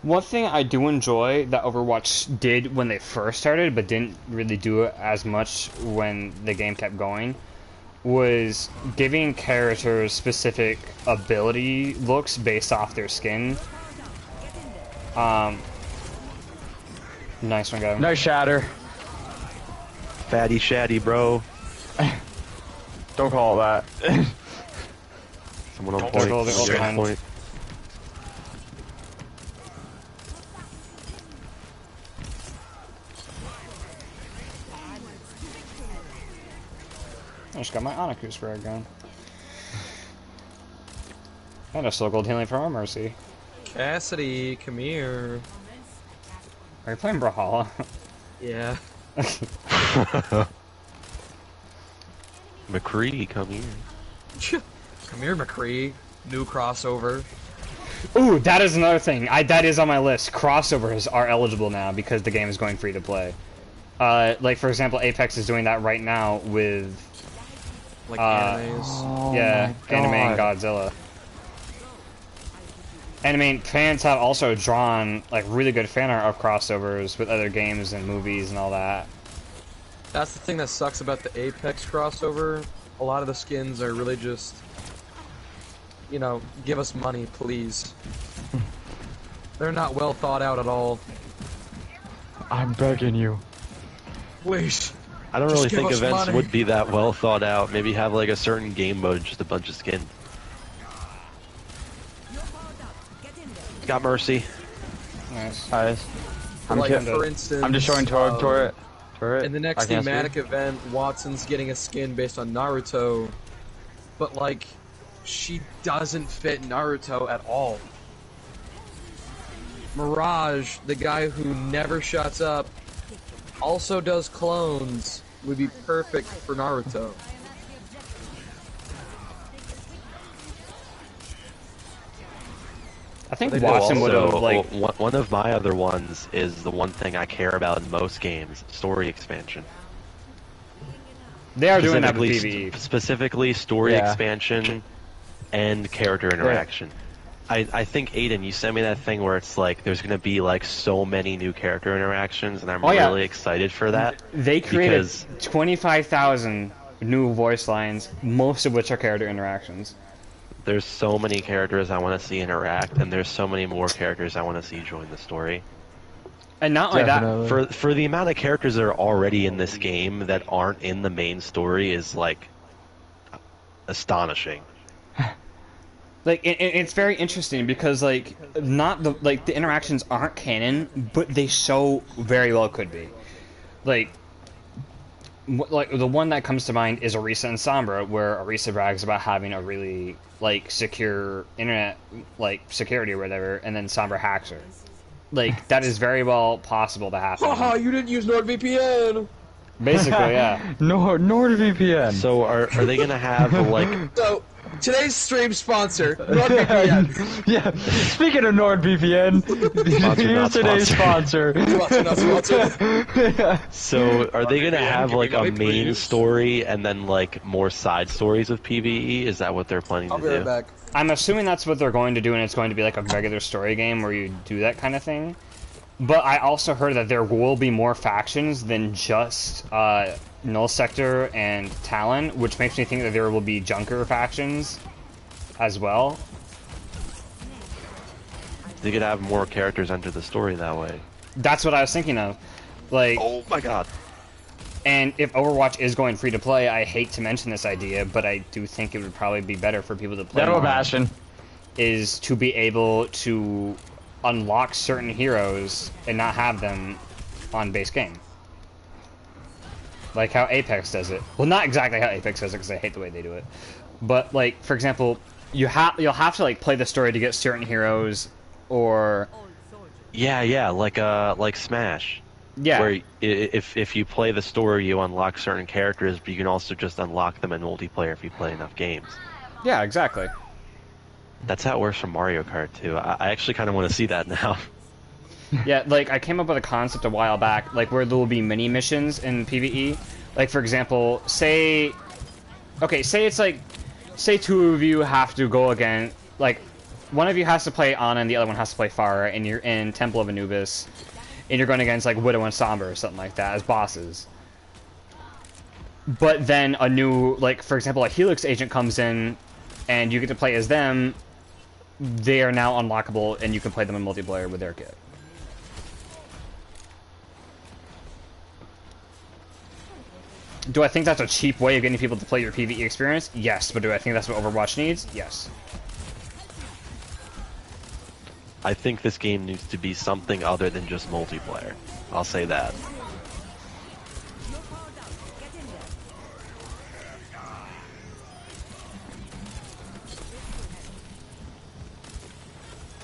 One thing I do enjoy that Overwatch did when they first started, but didn't really do it as much when the game kept going, was giving characters specific ability looks based off their skin. Nice one, guy. Nice shatter. Fatty Shatty, bro. Don't call it that. Someone on Don't point. roll the ult Someone on behind. point. I just got my Anaku spray going. And a slow gold healing from our Mercy. Cassidy, come here. Are you playing Brawlhalla? Yeah. McCree, come here. Come here, McCree. New crossover. Ooh, that is another thing. That is on my list. Crossovers are eligible now because the game is going free to play. Like for example, Apex is doing that right now with Like animes. Oh yeah, my anime and God. Godzilla. And I mean, fans have also drawn like really good fan art of crossovers with other games and movies and all that. That's the thing that sucks about the Apex crossover. A lot of the skins are really just you know, give us money, please. They're not well thought out at all. I'm begging you. Please. I don't Just really give think us events money. would be that well thought out. Maybe have like a certain game mode, just a bunch of skins. Got Mercy. Nice. Nice. I'm Like, just, for instance, I'm just showing turret. in the next thematic event, Watson's getting a skin based on Naruto, but like, she doesn't fit Naruto at all. Mirage, the guy who never shuts up, also does clones, would be perfect for Naruto. I think They do Watson would have Also, like. one of my other ones is the one thing I care about in most games: story expansion. They are doing that with Specifically, PvE. specifically story Yeah. expansion and character interaction. I think Aiden, you sent me that thing where it's like there's gonna be like so many new character interactions, and I'm Oh, yeah. really excited for that. They created because 25,000 new voice lines, most of which are character interactions. there's so many characters I want to see interact, and there's so many more characters I want to see join the story. And not only that, Definitely. For the amount of characters that are already in this game that aren't in the main story is like astonishing. like it's very interesting because like not the like the interactions aren't canon, but they so very well could be. Like the one that comes to mind is Orisa and Sombra, where Orisa brags about having a really like secure internet like security or whatever, and then Sombra hacks her. Like that is very well possible to happen. Haha, you didn't use NordVPN! Basically, yeah. NordVPN. So are they gonna have like So, today's stream sponsor, NordVPN. Yeah. Speaking of NordVPN, Sponsor, here's not today's sponsor. Sponsor, not sponsor. so are they gonna have Give me like a money, main please. story and then like more side stories of PvE? Is that what they're planning I'll to be right do? back. I'm assuming that's what they're going to do, and it's going to be like a regular story game where you do that kind of thing. But I also heard that there will be more factions than just Null Sector and Talon, which makes me think that there will be Junker factions as well. They could have more characters enter the story that way. That's what I was thinking of. Like, Oh my god. and if Overwatch is going free to play, I hate to mention this idea, but I do think it would probably be better for people to play Shadow more, Bastion. is to be able to unlock certain heroes and not have them on base game. Like how Apex does it. Well, not exactly how Apex does it, because I hate the way they do it. But, like, for example, you'll have to, like, play the story to get certain heroes, or... Yeah, like Smash. Yeah. Where if you play the story, you unlock certain characters, but you can also just unlock them in multiplayer if you play enough games. Yeah, exactly. That's how it works for Mario Kart too. I actually kind of want to see that now. Yeah, like, I came up with a concept a while back, like, where there will be mini missions in PvE. Like, for example, say... Okay, say it's like... Say two of you have to go again... Like, one of you has to play Ana and the other one has to play Pharah, and you're in Temple of Anubis, and you're going against, like, Widow and Sombra or something like that as bosses. But then a new... Like, for example, a Helix agent comes in, and you get to play as them. They are now unlockable, and you can play them in multiplayer with their kit. Do I think that's a cheap way of getting people to play your PvE experience? Yes, but do I think that's what Overwatch needs? Yes. I think this game needs to be something other than just multiplayer. I'll say that.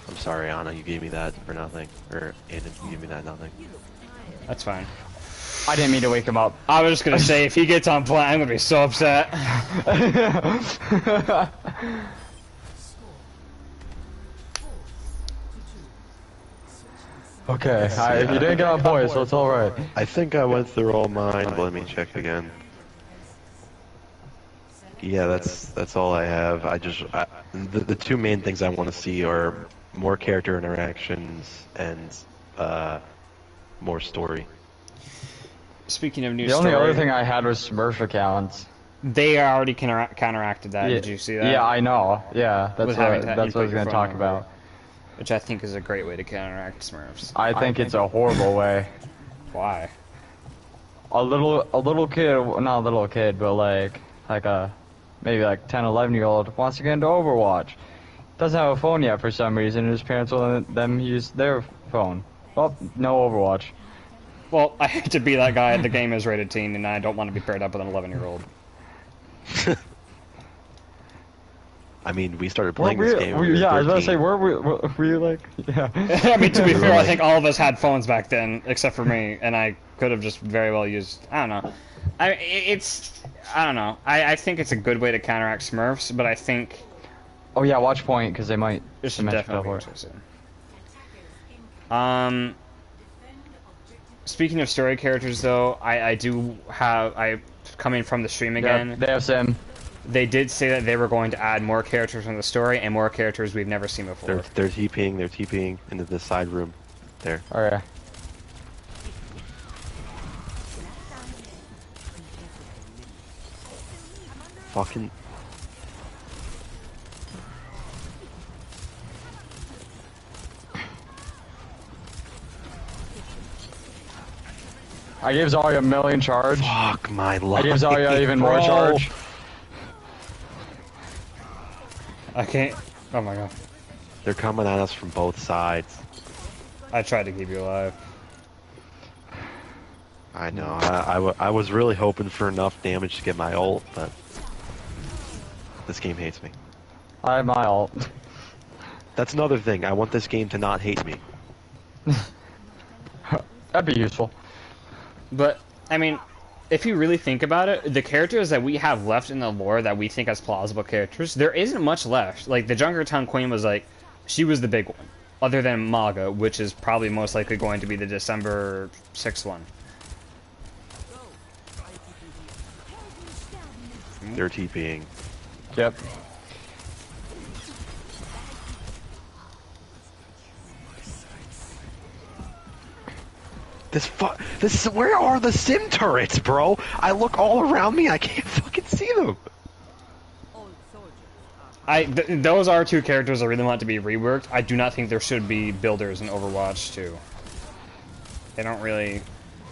I'm sorry, Anna, you gave me that for nothing. Or Aiden, you gave me that nothing. That's fine. I didn't mean to wake him up. I was just gonna say, if he gets on point, I'm gonna be so upset. Okay, you didn't get on point, so it's alright. I think I went through all mine, but let me check again. Yeah, that's all I have. The two main things I want to see are more character interactions and more story. Speaking of new The only story, other thing I had was Smurf accounts. They already counteracted that. Yeah, Did you see that? Yeah, I know. Yeah, that's With what, having to that's what I input was your gonna phone talk number, about. which I think is a great way to counteract Smurfs. I think it's a horrible way. Why? A little kid, well, not a little kid, but like a maybe like 10, 11-year-old wants to get into Overwatch. Doesn't have a phone yet for some reason, and his parents will let them use their phone. Well, no Overwatch. Well, I hate to be that guy. The game is rated teen, and I don't want to be paired up with an 11-year-old. I mean, we started playing this game. Yeah, I was about to say, were we like, yeah. I mean, to be fair, I think all of us had phones back then, except for me, and I could have just very well used. I don't know. I don't know. I think it's a good way to counteract Smurfs, but I think. Oh yeah, watch point because they might. It should definitely be interesting. Speaking of story characters, though, I do have coming from the stream again. Yeah, they have Sim. They did say that they were going to add more characters in the story and more characters we've never seen before. They're TPing into the side room. There. Oh yeah. Fucking. I gave Zarya a million charge. Fuck my life. I gave Zarya even more charge. I can't. Oh my god. They're coming at us from both sides. I tried to keep you alive. I know. I was really hoping for enough damage to get my ult, but this game hates me. I have my ult. That's another thing. I want this game to not hate me. That'd be useful. But, I mean, if you really think about it, the characters that we have left in the lore that we think as plausible characters, there isn't much left. Like, the Junkertown Queen was like, she was the big one. Other than Maga, which is probably most likely going to be the December 6th one. They're TPing. Yep. Where are the sim turrets, bro? I look all around me, I can't fucking see them. Those are two characters I really want to be reworked. I do not think there should be builders in Overwatch 2. They don't really.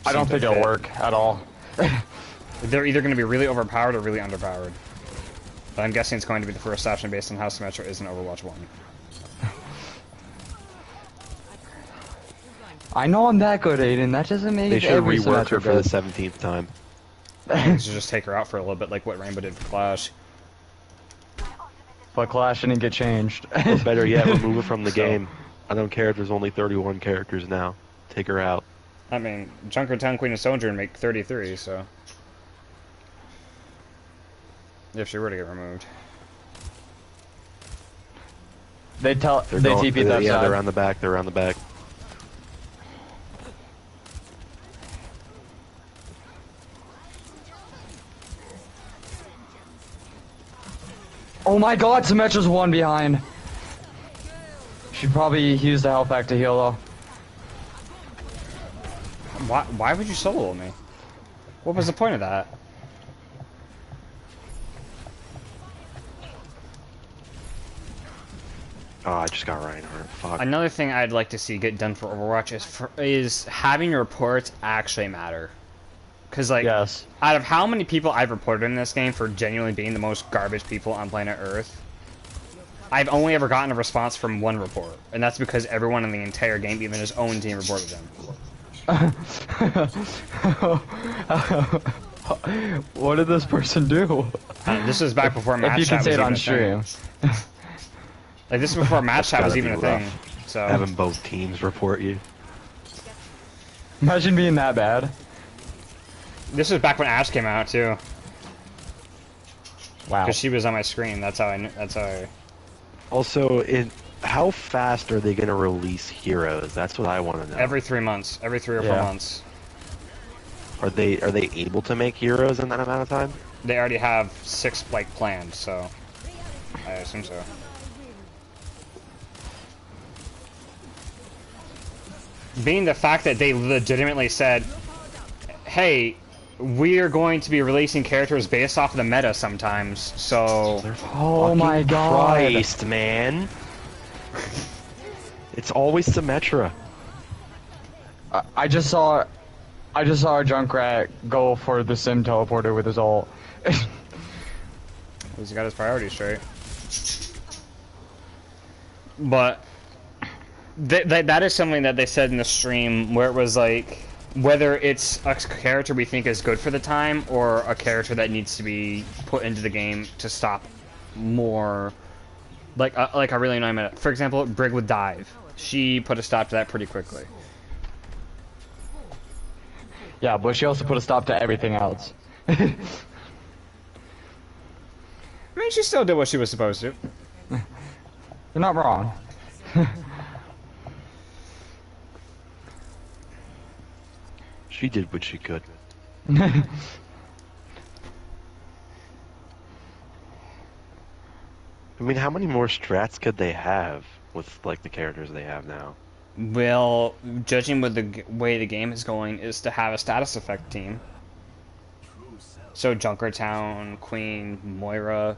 I don't think it'll work at all. They're either going to be really overpowered or really underpowered. But I'm guessing it's going to be the first option based on how Symmetra is in Overwatch 1. I know I'm that good, Aiden. That doesn't make They should every rework her Symmetra for the good. 17th time. Should just take her out for a little bit, like what Rainbow did for Clash. But Clash didn't get changed. Or better yet, remove her from the game. I don't care if there's only 31 characters now. Take her out. I mean, Junkertown Queen and Sojourn make 33, so... If she were to get removed. They TP that yeah, side. they're around the back, they're around the back. Oh my god, Symmetra's one behind. Should probably use the health pack to heal though. Why would you solo me? What was the point of that? Oh, I just got Reinhardt. Fuck. Another thing I'd like to see get done for Overwatch is having reports actually matter. Because, like, Yes. out of how many people I've reported in this game for genuinely being the most garbage people on planet Earth, I've only ever gotten a response from one report. And that's because everyone in the entire game, even his own team, reported him. What did this person do? This was back before match If you chat can say was it on even a stream. thing. Like, this is before match chat was gotta even be a thing. rough. So Having both teams report you. Imagine being that bad. this was back when Ash came out, too. Wow. Because she was on my screen. That's how I knew. That's how I... Also, how fast are they going to release heroes? That's what I want to know. Every 3 months. Every 3 or 4 months. Are they able to make heroes in that amount of time? They already have 6, like, planned, so... I assume so. Being the fact that they legitimately said, hey, we are going to be releasing characters based off of the meta sometimes, so... Oh my god. Christ, man. It's always Symmetra. I just saw a Junkrat go for the sim teleporter with his ult. He's got his priorities straight. But that is something that they said in the stream where it was like, whether it's a character we think is good for the time or a character that needs to be put into the game to stop more, like a really annoying meta. For example, Brig with Dive. She put a stop to that pretty quickly. Yeah, but she also put a stop to everything else. I mean, she still did what she was supposed to. You're not wrong. She did what she could. I mean, how many more strats could they have with, like, the characters they have now? Well, judging with the way the game is going, is to have a status effect team. So Junkertown, Queen, Moira,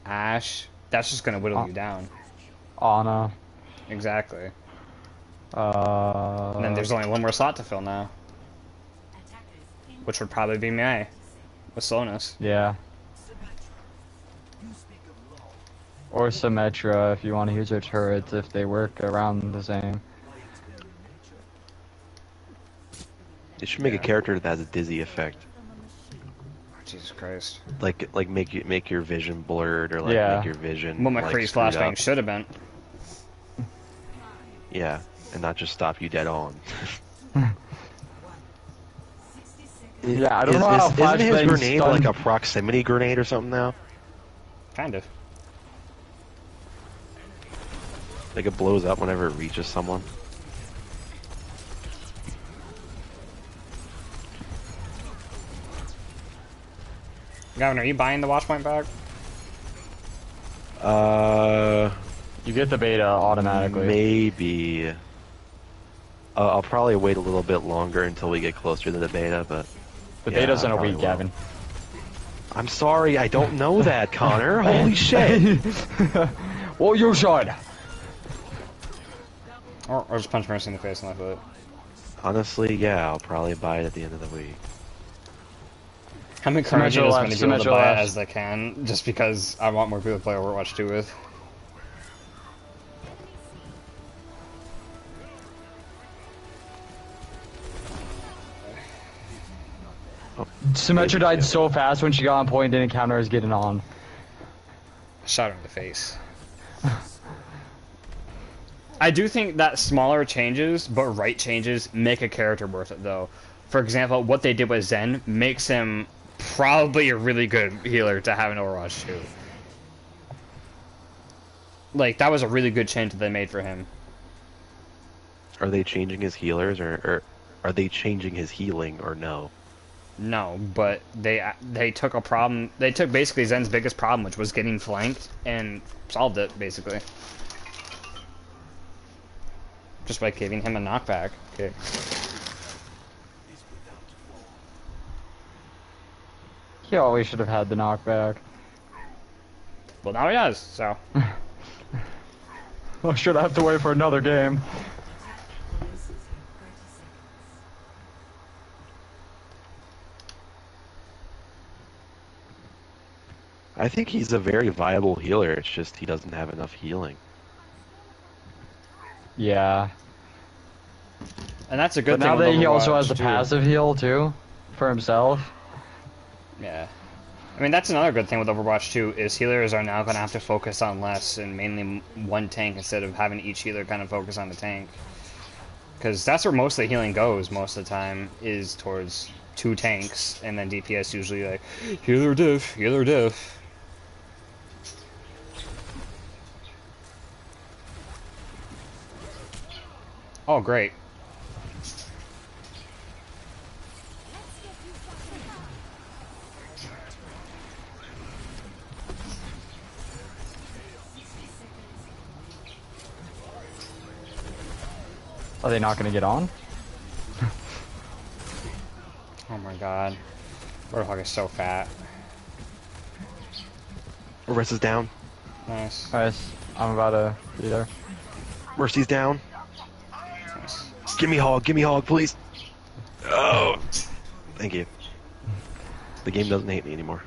Ashe, that's just gonna whittle you down. Ana. Exactly. And then there's only one more slot to fill now. Which would probably be Mei, with slowness. Yeah. Or Symmetra if you want to use her turrets if they work around the same. They should make a character that has a dizzy effect. Jesus Christ. Like make your vision blurred, or like Yeah. make your vision. What my like, freeze screwed flashbang up. should have been. Yeah, and not just stop you dead on. Yeah, I don't know how Isn't his flashbangs grenade stun- like a proximity grenade or something now? Kind of. Like it blows up whenever it reaches someone. Gavin, are you buying the Watchpoint back? You get the beta automatically. Maybe. I'll probably wait a little bit longer until we get closer to the beta, but... The yeah, beta's in I a probably week, will. Gavin. I'm sorry, I don't know that, Connor. Holy shit! Well, you should. Or just punch Mercy in the face and live with it. Honestly, yeah, I'll probably buy it at the end of the week. I'm encouraging as many people to Symmetra buy it left. as they can, just because I want more people to play Overwatch 2 with. Symmetra died so fast when she got on point, didn't count her as getting on. Shot her in the face. I do think that smaller changes, but right changes, make a character worth it, though. For example, what they did with Zen makes him probably a really good healer to have in Overwatch 2. Like, that was a really good change that they made for him. Are they changing his healers, or are they changing his healing, or no? No, but they took a problem. They took basically Zen's biggest problem, which was getting flanked, and solved it basically, just by giving him a knockback. Okay. He always should have had the knockback. Well, now he does. So Well, should I have to wait for another game? I think he's a very viable healer, it's just he doesn't have enough healing. Yeah. and that's a good But thing. now with that he also Overwatch has the 2. passive heal too, for himself. Yeah. I mean, that's another good thing with Overwatch 2, is healers are now going to have to focus on less and mainly one tank instead of having each healer kind of focus on the tank. Because that's where most of the healing goes most of the time, is towards two tanks, and then DPS usually like, healer diff, healer diff. Oh, great. Are they not going to get on? Oh my god. Warthog is so fat. Marissa's down. Nice. Nice. I'm about to be there. Mercy's down. Nice. Give me hog, please. Oh, thank you. The game doesn't hate me anymore.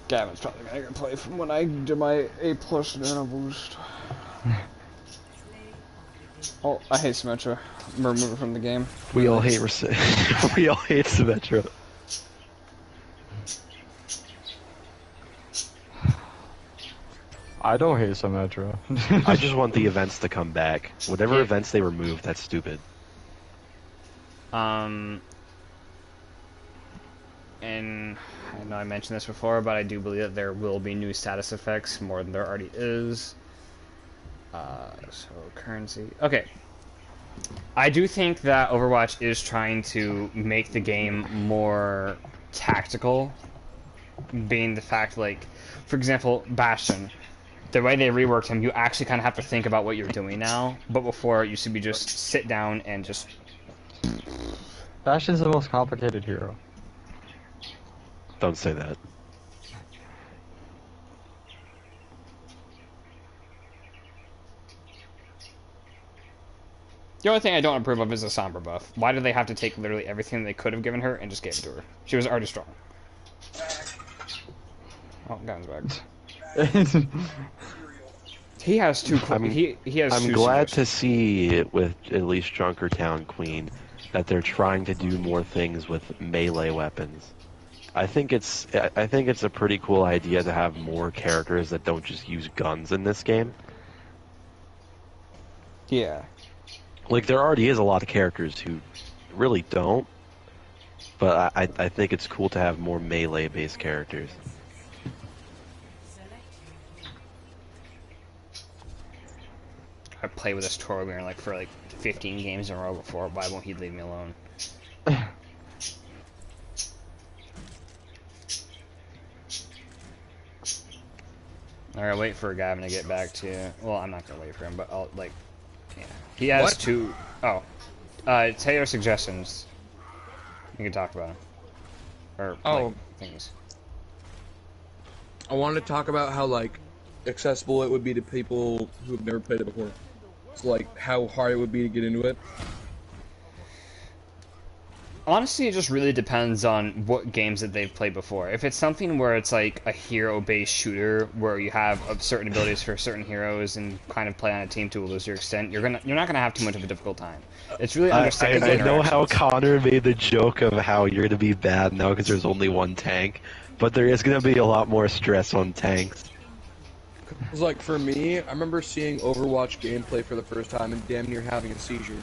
Gavin's probably gonna play from when I do my A+ nano boost. Oh, I hate Symmetra. Remove it from the game. We all hate we all hate Symmetra. I don't hate Symmetra. I just want the events to come back. Whatever events they removed, that's stupid. And I know I mentioned this before, but I do believe that there will be new status effects more than there already is. So currency. Okay. I do think that Overwatch is trying to make the game more tactical, being the fact, like, for example, Bastion. The way they reworked him, you actually kind of have to think about what you're doing now, but before it used to be just sit down and just... Bastion's the most complicated hero. Don't say that. The only thing I don't approve of is the Sombra buff. Why did they have to take literally everything they could have given her and just gave it to her? She was already strong. Oh, Gavin's back. He has two. He has. I'm two glad seniors. to see with at least Junkertown Queen that they're trying to do more things with melee weapons. I think it's a pretty cool idea to have more characters that don't just use guns in this game. Yeah. Like, there already is a lot of characters who really don't, but I think it's cool to have more melee-based characters. I played with this Torgler like for like 15 games in a row before. Why won't he leave me alone? Alright, wait for Gavin to get back to you. Well, I'm not gonna wait for him, but I'll, like, yeah. He has What? two... Oh. Tell your suggestions. You can talk about them. Or, like, things. I wanted to talk about how, like, accessible it would be to people who have never played it before. So, like, how hard it would be to get into it. Honestly, it just really depends on what games that they've played before. If it's something where it's like a hero-based shooter, where you have certain abilities for certain heroes and kind of play on a team to a lesser extent, you're not gonna have too much of a difficult time. It's really understanding. I know how Connor made the joke of how you're gonna be bad now because there's only one tank, but there is gonna be a lot more stress on tanks. Because, like, for me, I remember seeing Overwatch gameplay for the first time and damn near having a seizure.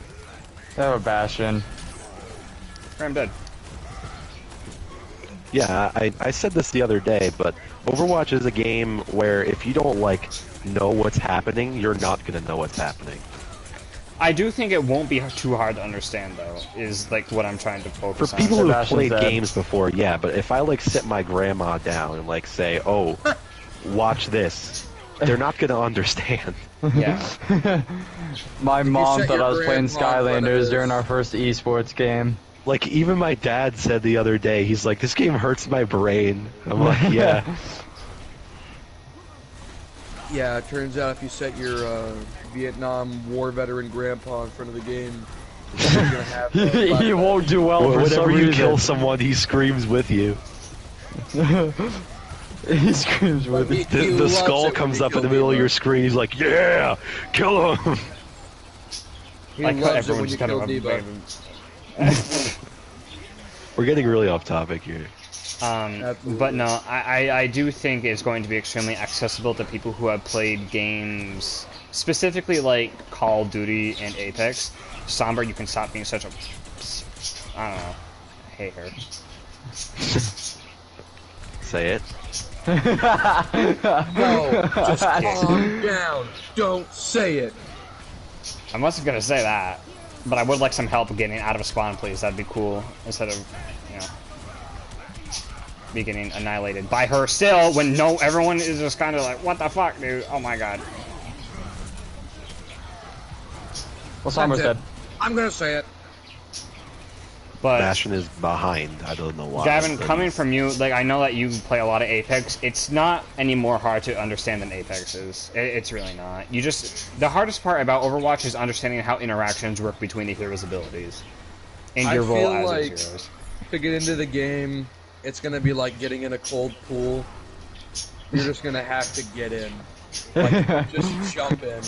They have a Bastion. I'm dead. Yeah, I said this the other day, but Overwatch is a game where if you don't, like, know what's happening, you're not gonna know what's happening. I do think it won't be too hard to understand, though, is, like, what I'm trying to focus For on. people who've Sebastian's played dead. games before, yeah, but if I, like, sit my grandma down and, like, say, oh, watch this, they're not gonna understand. Yeah. My mom set thought your I was playing grandpa in front of Skylanders this. during our first esports game. Like, even my dad said the other day, he's like, this game hurts my brain. I'm like, yeah. Yeah, it turns out if you set your Vietnam War veteran grandpa in front of the game, you're gonna have. He won't do well for some Whenever you reason. kill someone, he screams with you. He screams with it. He The loves skull it when comes you up in kill the middle of Diva. your screen, he's like, yeah! Kill him! He Like, loves it everyone when you just kind kill of Diva. We're getting really off topic here. But no, I do think it's going to be extremely accessible to people who have played games, specifically like Call of Duty and Apex. Sombra, you can stop being such a... I don't know. I hate her. Say it. No, just calm down. Don't say it. I wasn't gonna say that, but I would like some help getting out of a spawn, please. That'd be cool. Instead of, you know, me getting annihilated by her still, when no, everyone is just kind of like, what the fuck, dude? Oh my god. Well, Sombra's That's it. dead. I'm gonna say it. But Bastion is behind. I don't know why. Gavin, coming from you, like I know that you play a lot of Apex. It's not any more hard to understand than Apex is. It's really not. The hardest part about Overwatch is understanding how interactions work between the heroes' abilities and your role as those heroes. To get into the game, it's gonna be like getting in a cold pool. You're just gonna have to get in. Like, just jump in.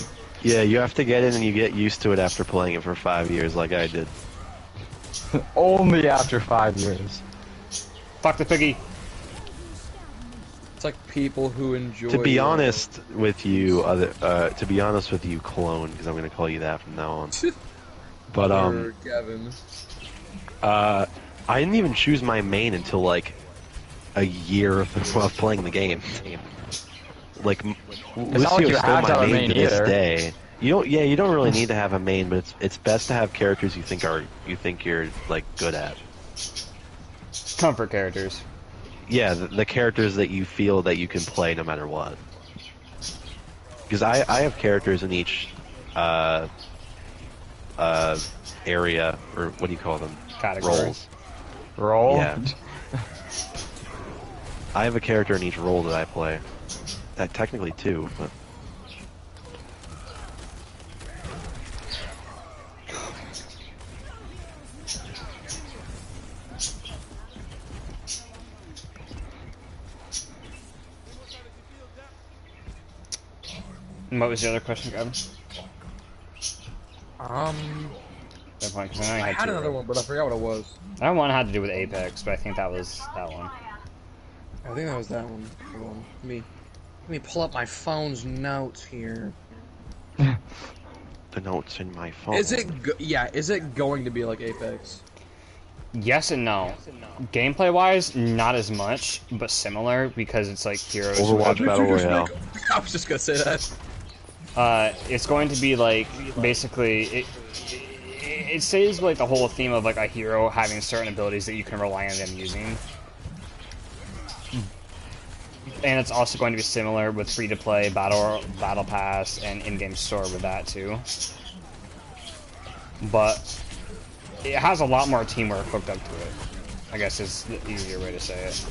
Yeah, you have to get in and you get used to it after playing it for 5 years like I did. Only after 5 years. Fuck the piggy. It's like people who enjoy. To be honest with you, Clone, because I'm gonna call you that from now on. But Gavin. I didn't even choose my main until like a year of playing the game. Like, Lucio's still my main to this day. You don't really need to have a main, but it's best to have characters you think you're like good at. Comfort characters. Yeah, the characters that you feel that you can play no matter what. Because I have characters in each area, or what do you call them? Categories. Role? Yeah. I have a character in each role that I play. Technically two, but... And what was the other question, Gavin? I had another one, but I forgot what it was. I don't want to have to do with Apex, but I think that was that one. I think that was that one. Hold on. Let me pull up my phone's notes here. The notes in my phone. Is it going to be like Apex? Yes and no. Gameplay-wise, not as much, but similar because it's like heroes. Overwatch Battle Royale. I was just gonna say that. It's going to be like basically it stays like the whole theme of like a hero having certain abilities that you can rely on them using. And it's also going to be similar with free-to-play, battle pass, and in-game store with that too. But it has a lot more teamwork hooked up to it, I guess is the easier way to say it.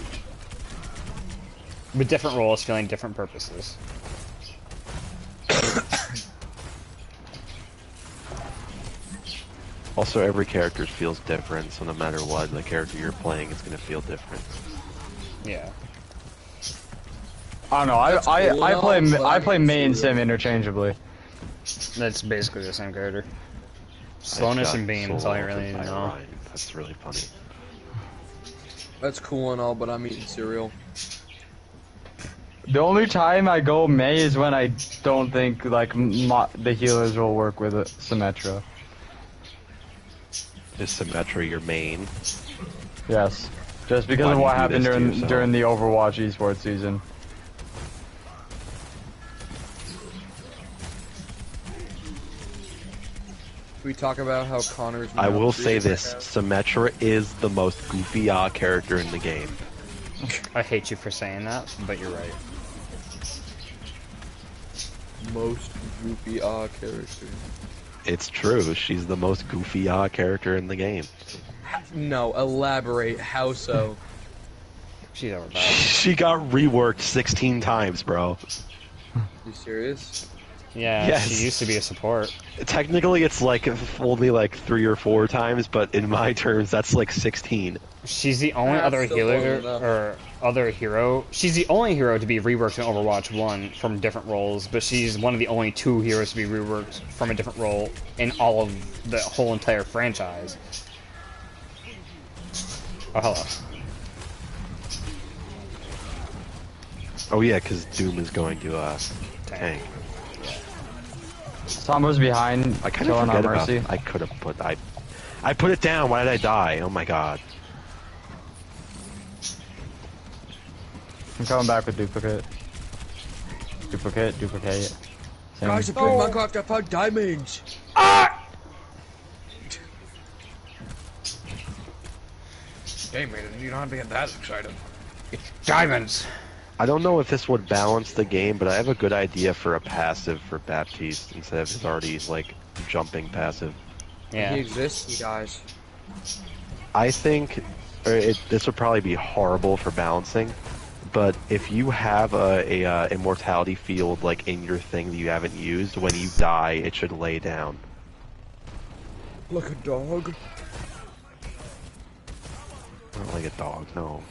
With different roles filling different purposes. Also, every character feels different, so no matter what the character you're playing, it's going to feel different. Yeah. I don't know. I play Mei and Sim interchangeably. That's basically the same character. Slowness and beam is all you really need to know. That's really funny. That's cool and all, but I'm eating cereal. The only time I go Mei is when I don't think like the healers will work with it. Symmetra. Is Symmetra your main? Yes. Just because of what happened during the Overwatch esports season. We talk about how Connor's. I will say this: Symmetra is the most goofy character in the game. I hate you for saying that, but you're right. Most goofy character. It's true. She's the most goofy character in the game. No, elaborate. How so? She's overpowered. She got reworked 16 times, bro. You serious? Yeah, Yes. she used to be a support. Technically, it's like only like 3 or 4 times, but in my terms, that's like 16. She's the only other healer or other hero. She's the only hero to be reworked in Overwatch 1 from different roles, but she's one of the only 2 heroes to be reworked from a different role in all of the whole entire franchise. Oh, hello. Oh yeah, because Doom is going to tank. Sambo's behind. I kind of killing forget our about. Mercy. I could have put. I put it down. Why did I die? Oh my god. I'm coming back with duplicate. Duplicate. Same. Guys, I played Minecraft. I found diamonds. Hey man, you don't have to get that excited. Diamonds! I don't know if this would balance the game, but I have a good idea for a passive for Baptiste instead of his already like jumping passive. Yeah. He exists, you guys. I think this would probably be horrible for balancing, but if you have a immortality field like in your thing that you haven't used, when you die, it should lay down. Like a dog. Not like a dog, no.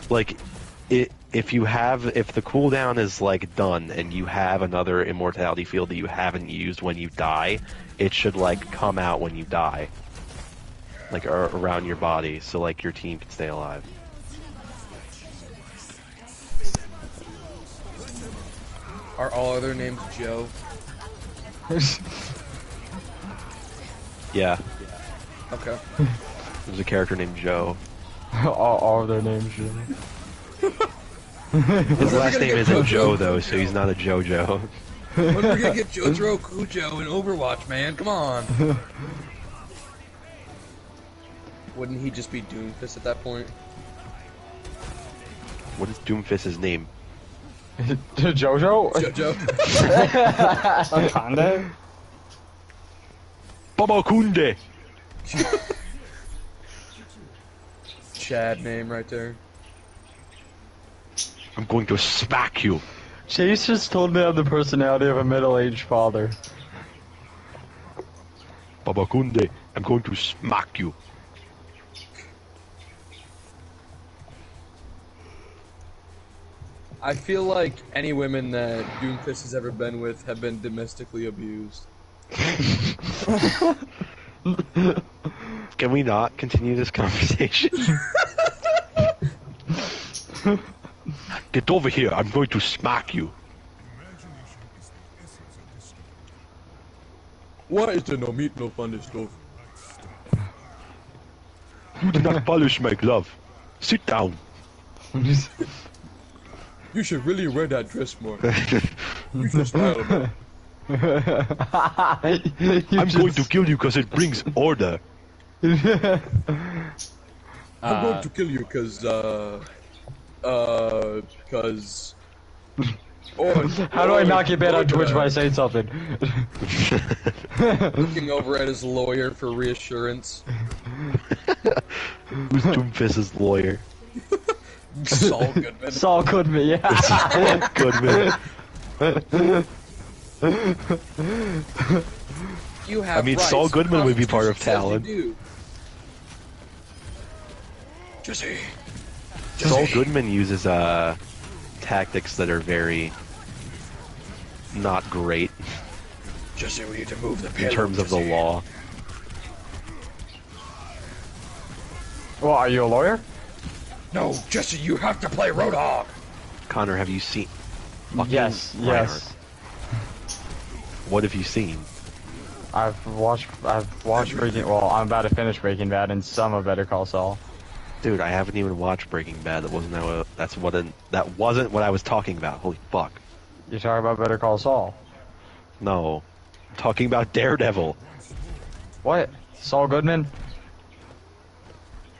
Like, if the cooldown is like done and you have another immortality field that you haven't used when you die, it should like come out when you die. Like around your body, so like your team can stay alive. Are all other names Joe? Yeah. Okay. There's a character named Joe. all of their names. His last name isn't Joe though, so he's not a JoJo. When are we gonna get Jotaro Kujo in Overwatch, man? Come on. Wouldn't he just be Doomfist at that point? What is Doomfist's name? Jojo? Jojo. Akande? Babakunde! Chad name right there. I'm going to smack you. Chase just told me I have the personality of a middle-aged father. Babakunde, I'm going to smack you. I feel like any women that Doomfist has ever been with have been domestically abused. Can we not continue this conversation? Get over here, I'm going to smack you. Why is there no meat, no fun, stuff? You did not polish my glove. Sit down. You should really wear that dress more. You should style more. I'm going to kill you because it brings order. I'm going to kill you because How do I not get banned on Twitch by saying something? Looking over at his lawyer for reassurance. Who's Doomfist's lawyer? Saul Goodman. Saul Goodman, yeah. Goodman. You have I mean, rights. Saul Goodman would be part of Constitution says Talon. you do. Jesse. Saul Goodman uses tactics that are very not great Jesse, we need to move the in payload, terms of the Jesse. law. Well, are you a lawyer? No, Jesse, you have to play Roadhog. Connor, have you seen? Fucking Yes, Reinhardt. yes. What have you seen? I've watched Breaking. Well, I'm about to finish Breaking Bad and some of Better Call Saul. Dude, I haven't even watched Breaking Bad. That wasn't what I was talking about. Holy fuck. You're talking about Better Call Saul. No. I'm talking about Daredevil. What? Saul Goodman?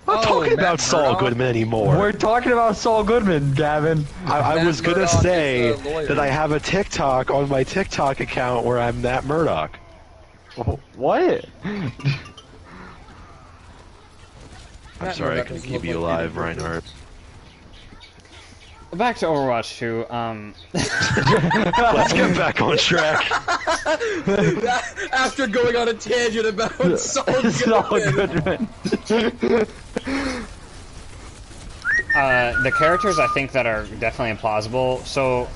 I'm not talking Matt about Saul Murdock? Goodman anymore. We're talking about Saul Goodman, Gavin. I Matt was gonna Murdock say is the lawyer. that I have a TikTok on my TikTok account where I'm Matt Murdock. What? I'm Matt sorry, I Murdock couldn't doesn't keep look you like alive, Peter Griffin. Reinhardt. Back to Overwatch 2. Let's get back on track. After going on a tangent about Saul Goodman. Saul Goodman. The characters I think that are definitely implausible. So,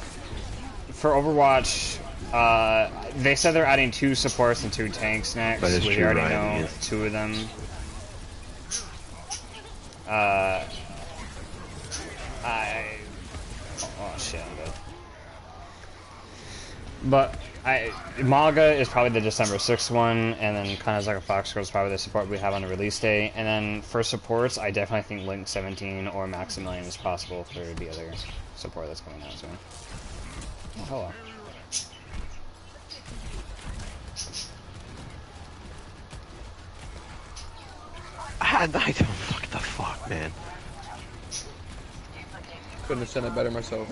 for Overwatch, they said they're adding 2 supports and 2 tanks next. That is We true, already Ryan, know yes. 2 of them. Oh shit, I'm good. But Maga is probably the December 6th one, and then Kanazaka Fox Girl is probably the support we have on the release day. And then for supports, I definitely think Link 17 or Maximilian is possible for the other support that's coming out soon. Oh, hello. I don't what the fuck, man. Couldn't have said it better myself.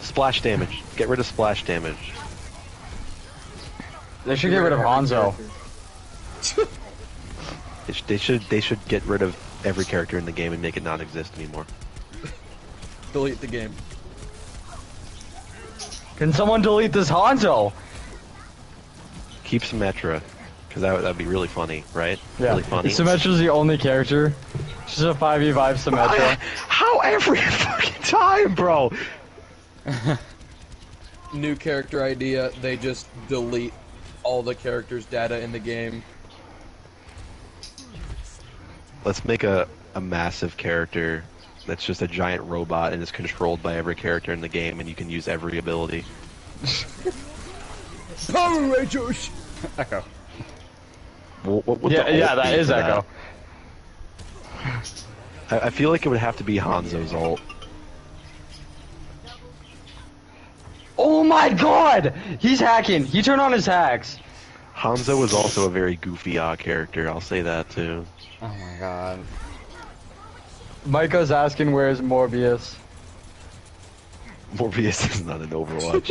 Splash damage. Get rid of splash damage. They should get rid of Hanzo. They should get rid of every character in the game and make it non-exist anymore. Delete the game. Can someone delete this Hanzo? Keep Symmetra, because that'd be really funny, right? Yeah. Really funny. Symmetra's the only character. She's a 5v5 Symmetra. How every fucking time, bro? New character idea, they just delete all the characters' data in the game. Let's make a massive character that's just a giant robot and is controlled by every character in the game, and you can use every ability. Power Rangers! Echo. Yeah, that is Echo. I feel like it would have to be Hanzo's ult. Oh my god! He's hacking. He turned on his hacks. Hanzo was also a very goofy character, I'll say that too. Oh my god. Micah's asking where's Morbius. Morbius is not an Overwatch.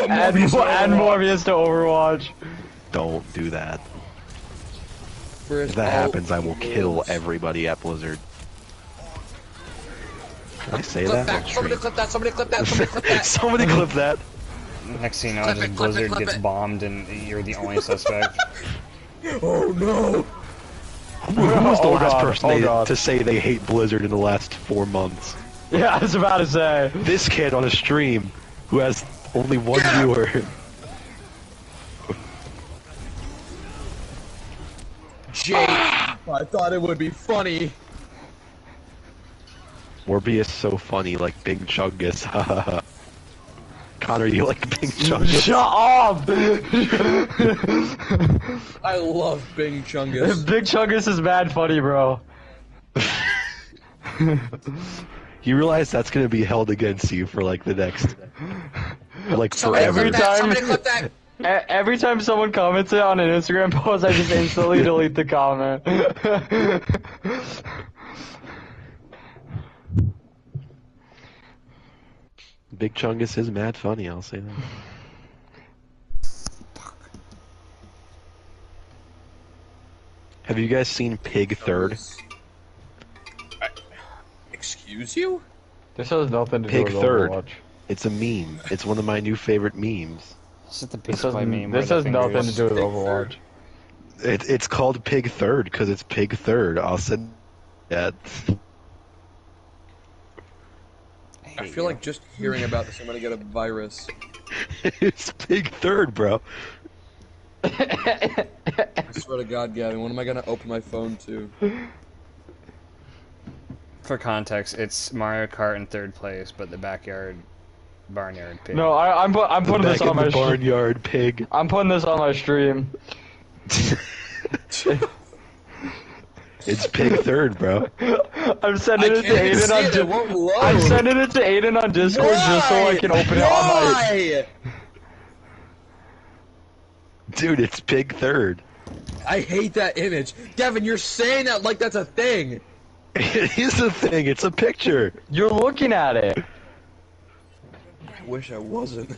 Add Morbius to Overwatch. Don't do that. Where's If that all happens, I will kill rules? everybody at Blizzard. Can I say Clip that? that! on Somebody stream? clip that! Somebody clip that! Somebody clip that! Somebody clip that. Next thing you know, Clip just it, clip it, Blizzard clip gets it. bombed and you're the only suspect. Oh no! Who was the Oh last God, person oh God. to say they hate Blizzard in the last 4 months? Yeah, I was about to say. This kid on a stream who has only one viewer. Jake, I thought it would be funny. Morbius so funny, like Big Chungus. Connor, you like Big Chungus? Shut up! I love Bing Chungus. Big Chungus is mad funny, bro. You realize that's gonna be held against you for like the next, like Somebody forever. clip that! Somebody clip that! Every time someone comments it on an Instagram post, I just instantly delete the comment. Big Chungus is mad funny, I'll say that. Have you guys seen Pig Third? Excuse you? This has nothing to Pig do with Third. Overwatch. It's a meme. It's one of my new favorite memes. This is the This Pizza Play meme. has where the nothing fingers- to do with Pig Overwatch. It's called Pig Third because it's Pig Third. I'll send that. I feel like just hearing about this, I'm gonna get a virus. It's Pig Third, bro. I swear to God, Gavin, when am I gonna open my phone to? For context, it's Mario Kart in third place, but the backyard barnyard pig. No, I'm putting this Back on in my the barnyard pig. I'm putting this on my stream. It's Pig Third, bro. I'm sending it to can't even Aiden see on it, it won't load. I'm sending it to Aiden on Discord just so I can open it on my. Why? Dude, it's Pig Third. I hate that image. Gavin, you're saying that like that's a thing. It is a thing. It's a picture. You're looking at it. I wish I wasn't.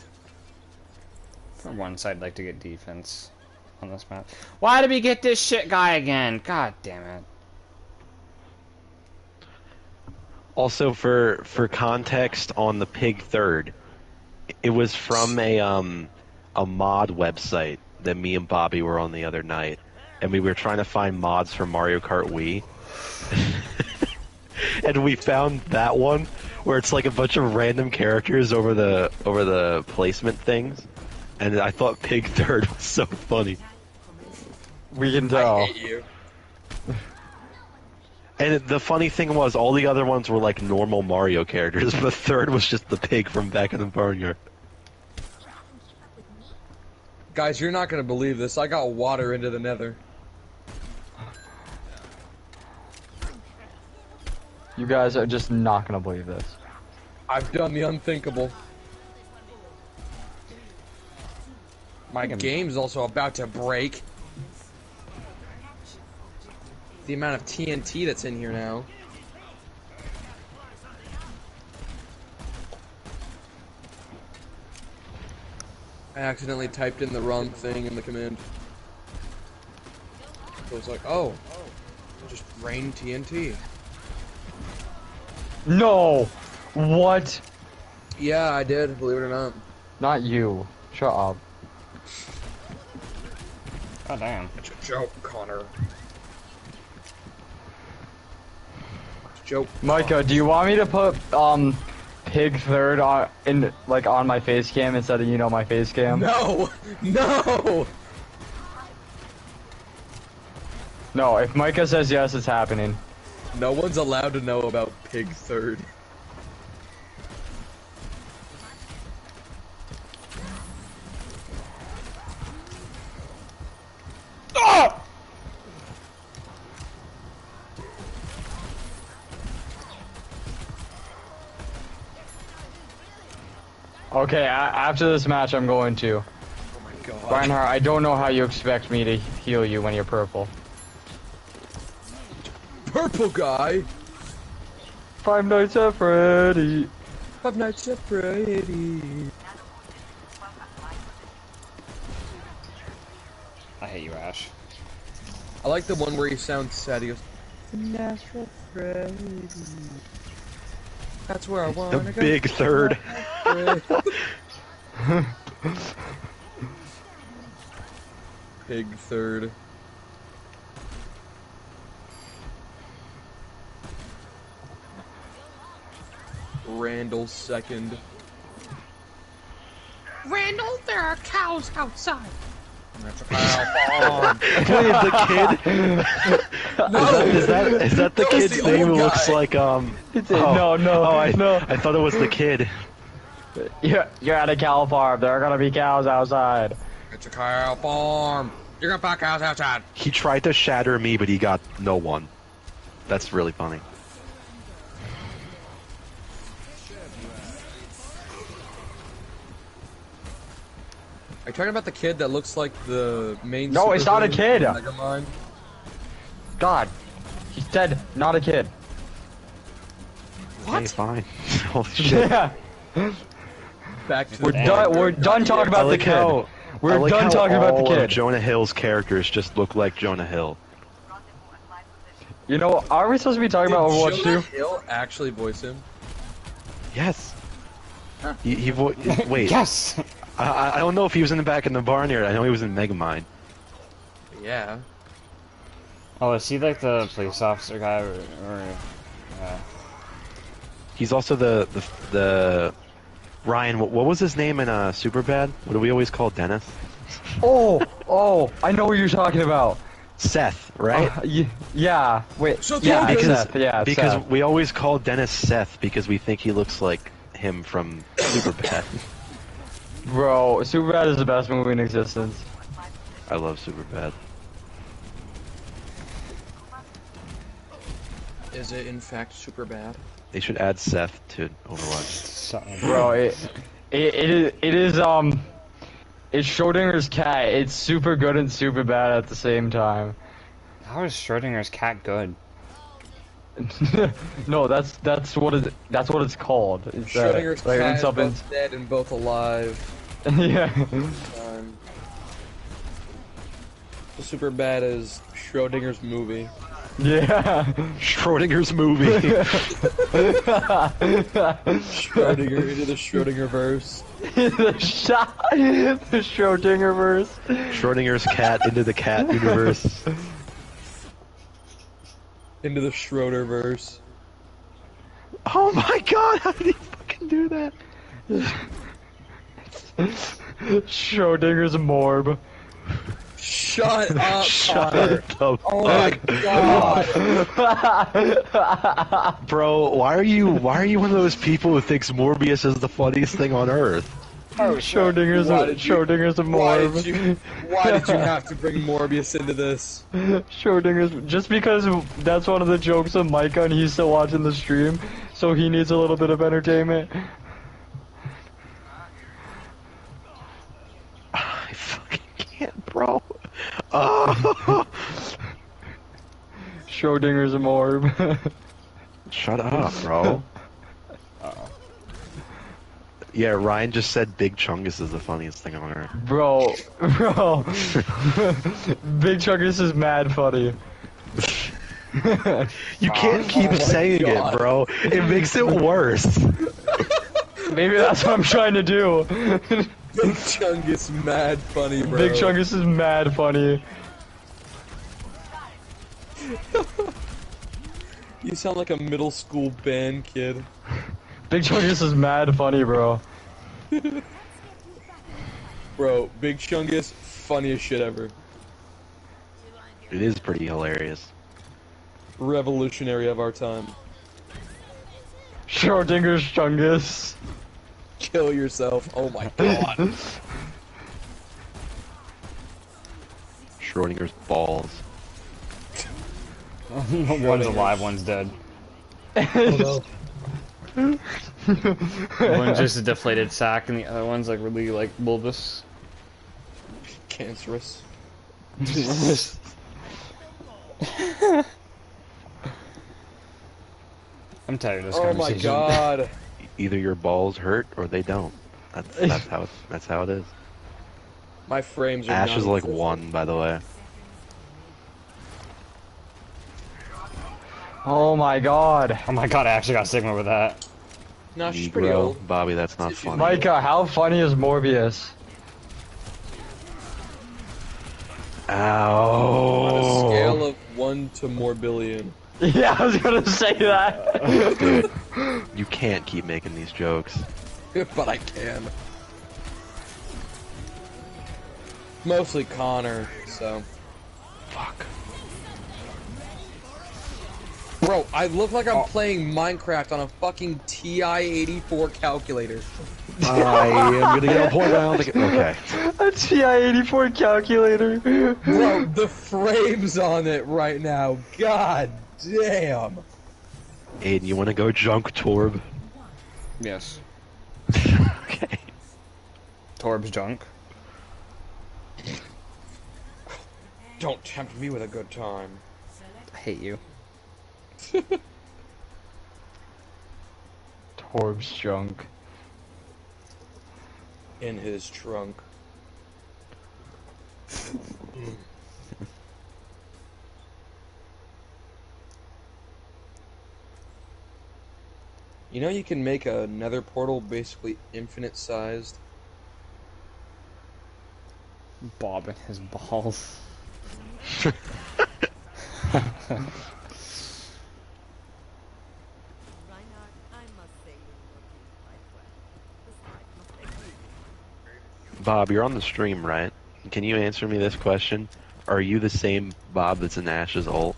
For once, I'd like to get defense on this map. Why did we get this shit guy again? God damn it. Also, for context on the Pig Third, it was from a mod website that me and Bobby were on the other night, and we were trying to find mods for Mario Kart Wii. And we found that one where it's like a bunch of random characters over the placement things, and I thought Pig Third was so funny. We can I tell. hate you. And the funny thing was, all the other ones were like normal Mario characters, but Third was just the pig from back in the barnyard. Guys, you're not gonna believe this. I got water into the nether. You guys are just not gonna believe this. I've done the unthinkable. My game's also about to break. The amount of TNT that's in here now. I accidentally typed in the wrong thing in the command. So it's like, oh, just rain TNT. No! What? Yeah, I did, believe it or not. Not you. Shut up. Oh damn. It's a joke, Connor. It's a joke. Micah, do you want me to put pig third on on my face cam instead of my face cam? No! No! No, if Micah says yes, it's happening. No one's allowed to know about Pig Third. Oh! Okay, after this match, I'm going to. Oh my god. Reinhardt, I don't know how you expect me to heal you when you're purple. Purple guy! Five Nights at Freddy. Five Nights at Freddy. I hate you, Ash. I like the one where he sounds sad. He goes, Natural Freddy. That's where I want to The go. big third. Pig Third. Randall second. Randall, there are cows outside. That's a cow farm. Wait, the kid? Is that the That was kid's the name who old looks guy. like No, no. I thought it was the kid. You're at a cow farm. There are gonna be cows outside. It's a cow farm. You're gonna pack cows outside. He tried to shatter me, but he got no one. That's really funny. Are you talking about the kid that looks like the main? No, it's not a supervillain kid. from Megamind? God, he said not a kid. Okay, fine. Holy shit. Yeah, Back to we're the done. We're done talking about the kid. We're done talking about the all of kid. Jonah Hill's characters just look like Jonah Hill. You know, are we supposed to be talking about Overwatch Jonah 2? Hill actually voice him? Yes. Wait. Yes! I don't know if he was in the back in the barnyard. I know he was in Megamind. Yeah. Oh, is he like the police officer guy or He's also the Ryan. What was his name in Superbad? What do we always call Dennis? Oh, I know what you're talking about. Seth, right? Yeah. Wait. So Yeah, Dennis. Seth. Yeah, because Seth. we always call Dennis Seth because we think he looks like him from Superbad. Bro, Superbad is the best movie in existence. I love Superbad. Is it in fact super bad? They should add Seth to Overwatch. something? Bro, it's Schrodinger's cat. It's super good and super bad at the same time. How is Schrodinger's cat good? No, that's what it's called. It's, Schrodinger's like, cat is something- both dead and both alive. Yeah. The super bad is Schrodinger's movie. Yeah. Schrodinger's movie. Schrodinger into the Schrodinger verse. the Schrodinger verse. Schrodinger's cat into the cat universe. Into the Schroeder verse. Oh my god, how did he fucking do that? Schrodinger's morb. Shut up, Shut Connor. the Oh my god. Bro, why are you one of those people who thinks Morbius is the funniest thing on earth? Schrodinger's Why a did you- Schrodinger's a morb. Why did you have to bring Morbius into this? Schrodinger's just because that's one of the jokes of Micah and he's still watching the stream, so he needs a little bit of entertainment. I fucking can't, bro. Oh. Schrodinger's a morb. Shut up, bro. Yeah, Ryan just said Big Chungus is the funniest thing on earth. Bro. Big Chungus is mad funny. You can't keep saying it, bro. It makes it worse. Maybe that's what I'm trying to do. Big Chungus mad funny, bro. Big Chungus is mad funny. You sound like a middle school band kid. Big Chungus is mad funny, bro. Bro, Big Chungus, funniest shit ever. It is pretty hilarious. Revolutionary of our time. Schrodinger's Chungus. Kill yourself. Oh my god. Schrodinger's balls. One's alive, one's dead. Oh, no. One's just a deflated sack, and the other one's like really like bulbous. Cancerous. I'm tired of this Oh my conversation. god. Either your balls hurt or they don't. That's how it is. My frames are Ash is like non-existent. 1, by the way. Oh my god. Oh my god, I actually got Sigma with that. No, she's pretty Negro. old. Bobby, that's not funny. Micah, how funny is Morbius? On a Ow. scale of 1 to more billion. Yeah, I was gonna say that. Dude, you can't keep making these jokes. But I can. Mostly Connor, so. Fuck. Bro, I look like I'm playing Minecraft on a fucking TI-84 calculator. I am gonna get a point round. Okay. A TI-84 calculator. Bro, the frames on it right now. God damn. Aiden, you wanna go junk Torb? Yes. Okay. Torb's junk. Don't tempt me with a good time. I hate you. Torb's junk. In his trunk. You know you can make a nether portal basically infinite sized? Bobbing his balls. Bob, you're on the stream, right? Can you answer me this question? Are you the same Bob that's in Ash's ult?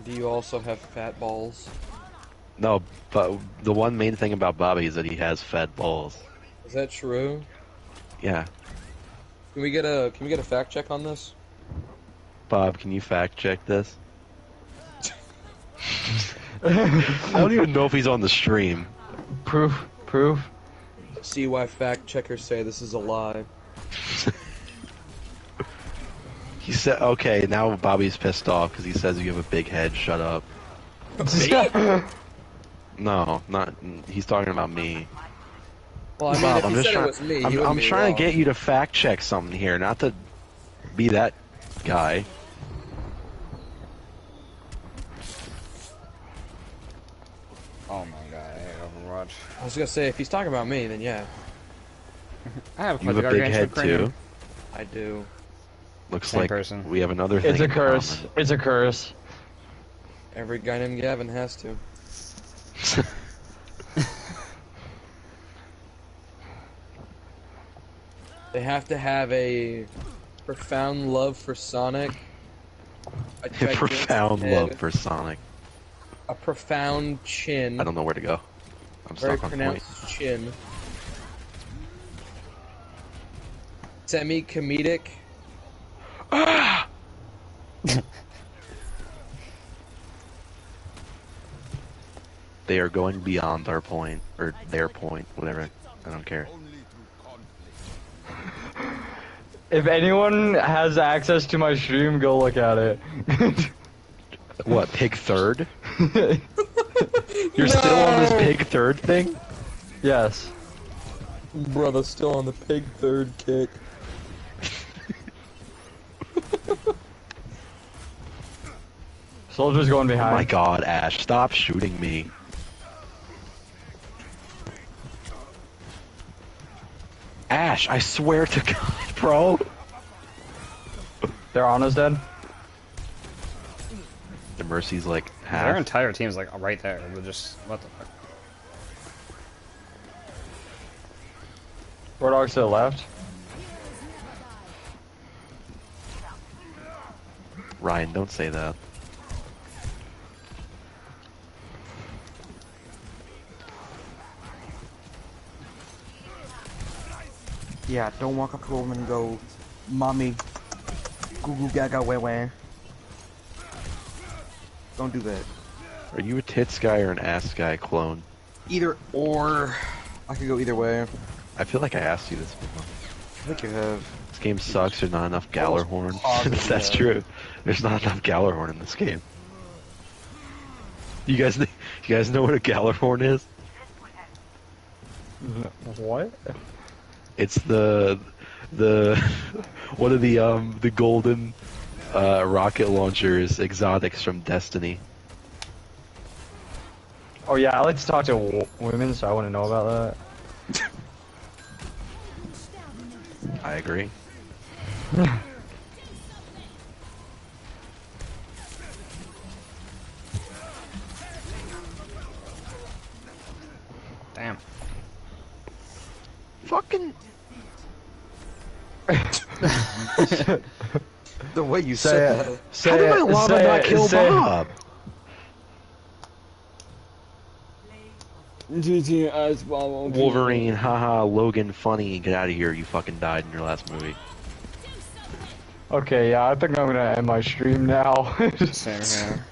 Do you also have fat balls? No, but the one main thing about Bobby is that he has fat balls. Is that true? Yeah. Can we get a fact check on this? Bob, can you fact check this? I don't even know if he's on the stream. Proof. See why fact checkers say this is a lie. He said, okay, now Bobby's pissed off because he says you have a big head. Shut up. No, not. He's talking about me. Well, I mean, Bob, if I'm he just said trying. it was me, I'm, he wouldn't I'm be trying wrong. to get you to fact check something here, not to be that guy. Oh my god, I hate Overwatch. I was gonna say, if he's talking about me, then yeah, I have You have a big head too. I do. Looks Same like person. we have another thing. It's a in curse. common. It's a curse. Every guy named Gavin has to. They have to have a profound love for Sonic. A A gigantic profound head, love for Sonic. a profound chin. I don't know where to go. I'm Very stuck on point. pronounced chin. Semi-comedic. They are going beyond our point, or their point, whatever. I don't care. If anyone has access to my stream, go look at it. What, pig third? You're still on this pig third thing? Yes. Brother, still on the pig third kick. Soldier's going Oh behind. my god, Ash, stop shooting me. Ash, I swear to God, bro. Their Ana's dead. The Mercy's like Their half. entire team's like right there. They're just what the fuck. Wardog's to the left. Ryan, don't say that. Yeah, don't walk up to a woman and go, mommy, goo goo gaga wah wah. Don't do that. Are you a tits guy or an ass guy clone? Either or. I could go either way. I I feel like I asked you this before. think you have. This game sucks, there's not enough Gallarhorn. positive, That's yeah. true. There's not enough Gallarhorn in this game. You guys know what a Gallarhorn is? What? It's the one of the golden rocket launchers exotics from Destiny. Oh yeah, I like to talk to women, so I want to know about that. I agree. Damn. Fucking The way you Say said it. that. how did my llama say not it, kill say it. Bob? Wolverine, haha, Logan, funny, get out of here, you fucking died in your last movie. Okay, yeah, I think I'm gonna end my stream now. Same here.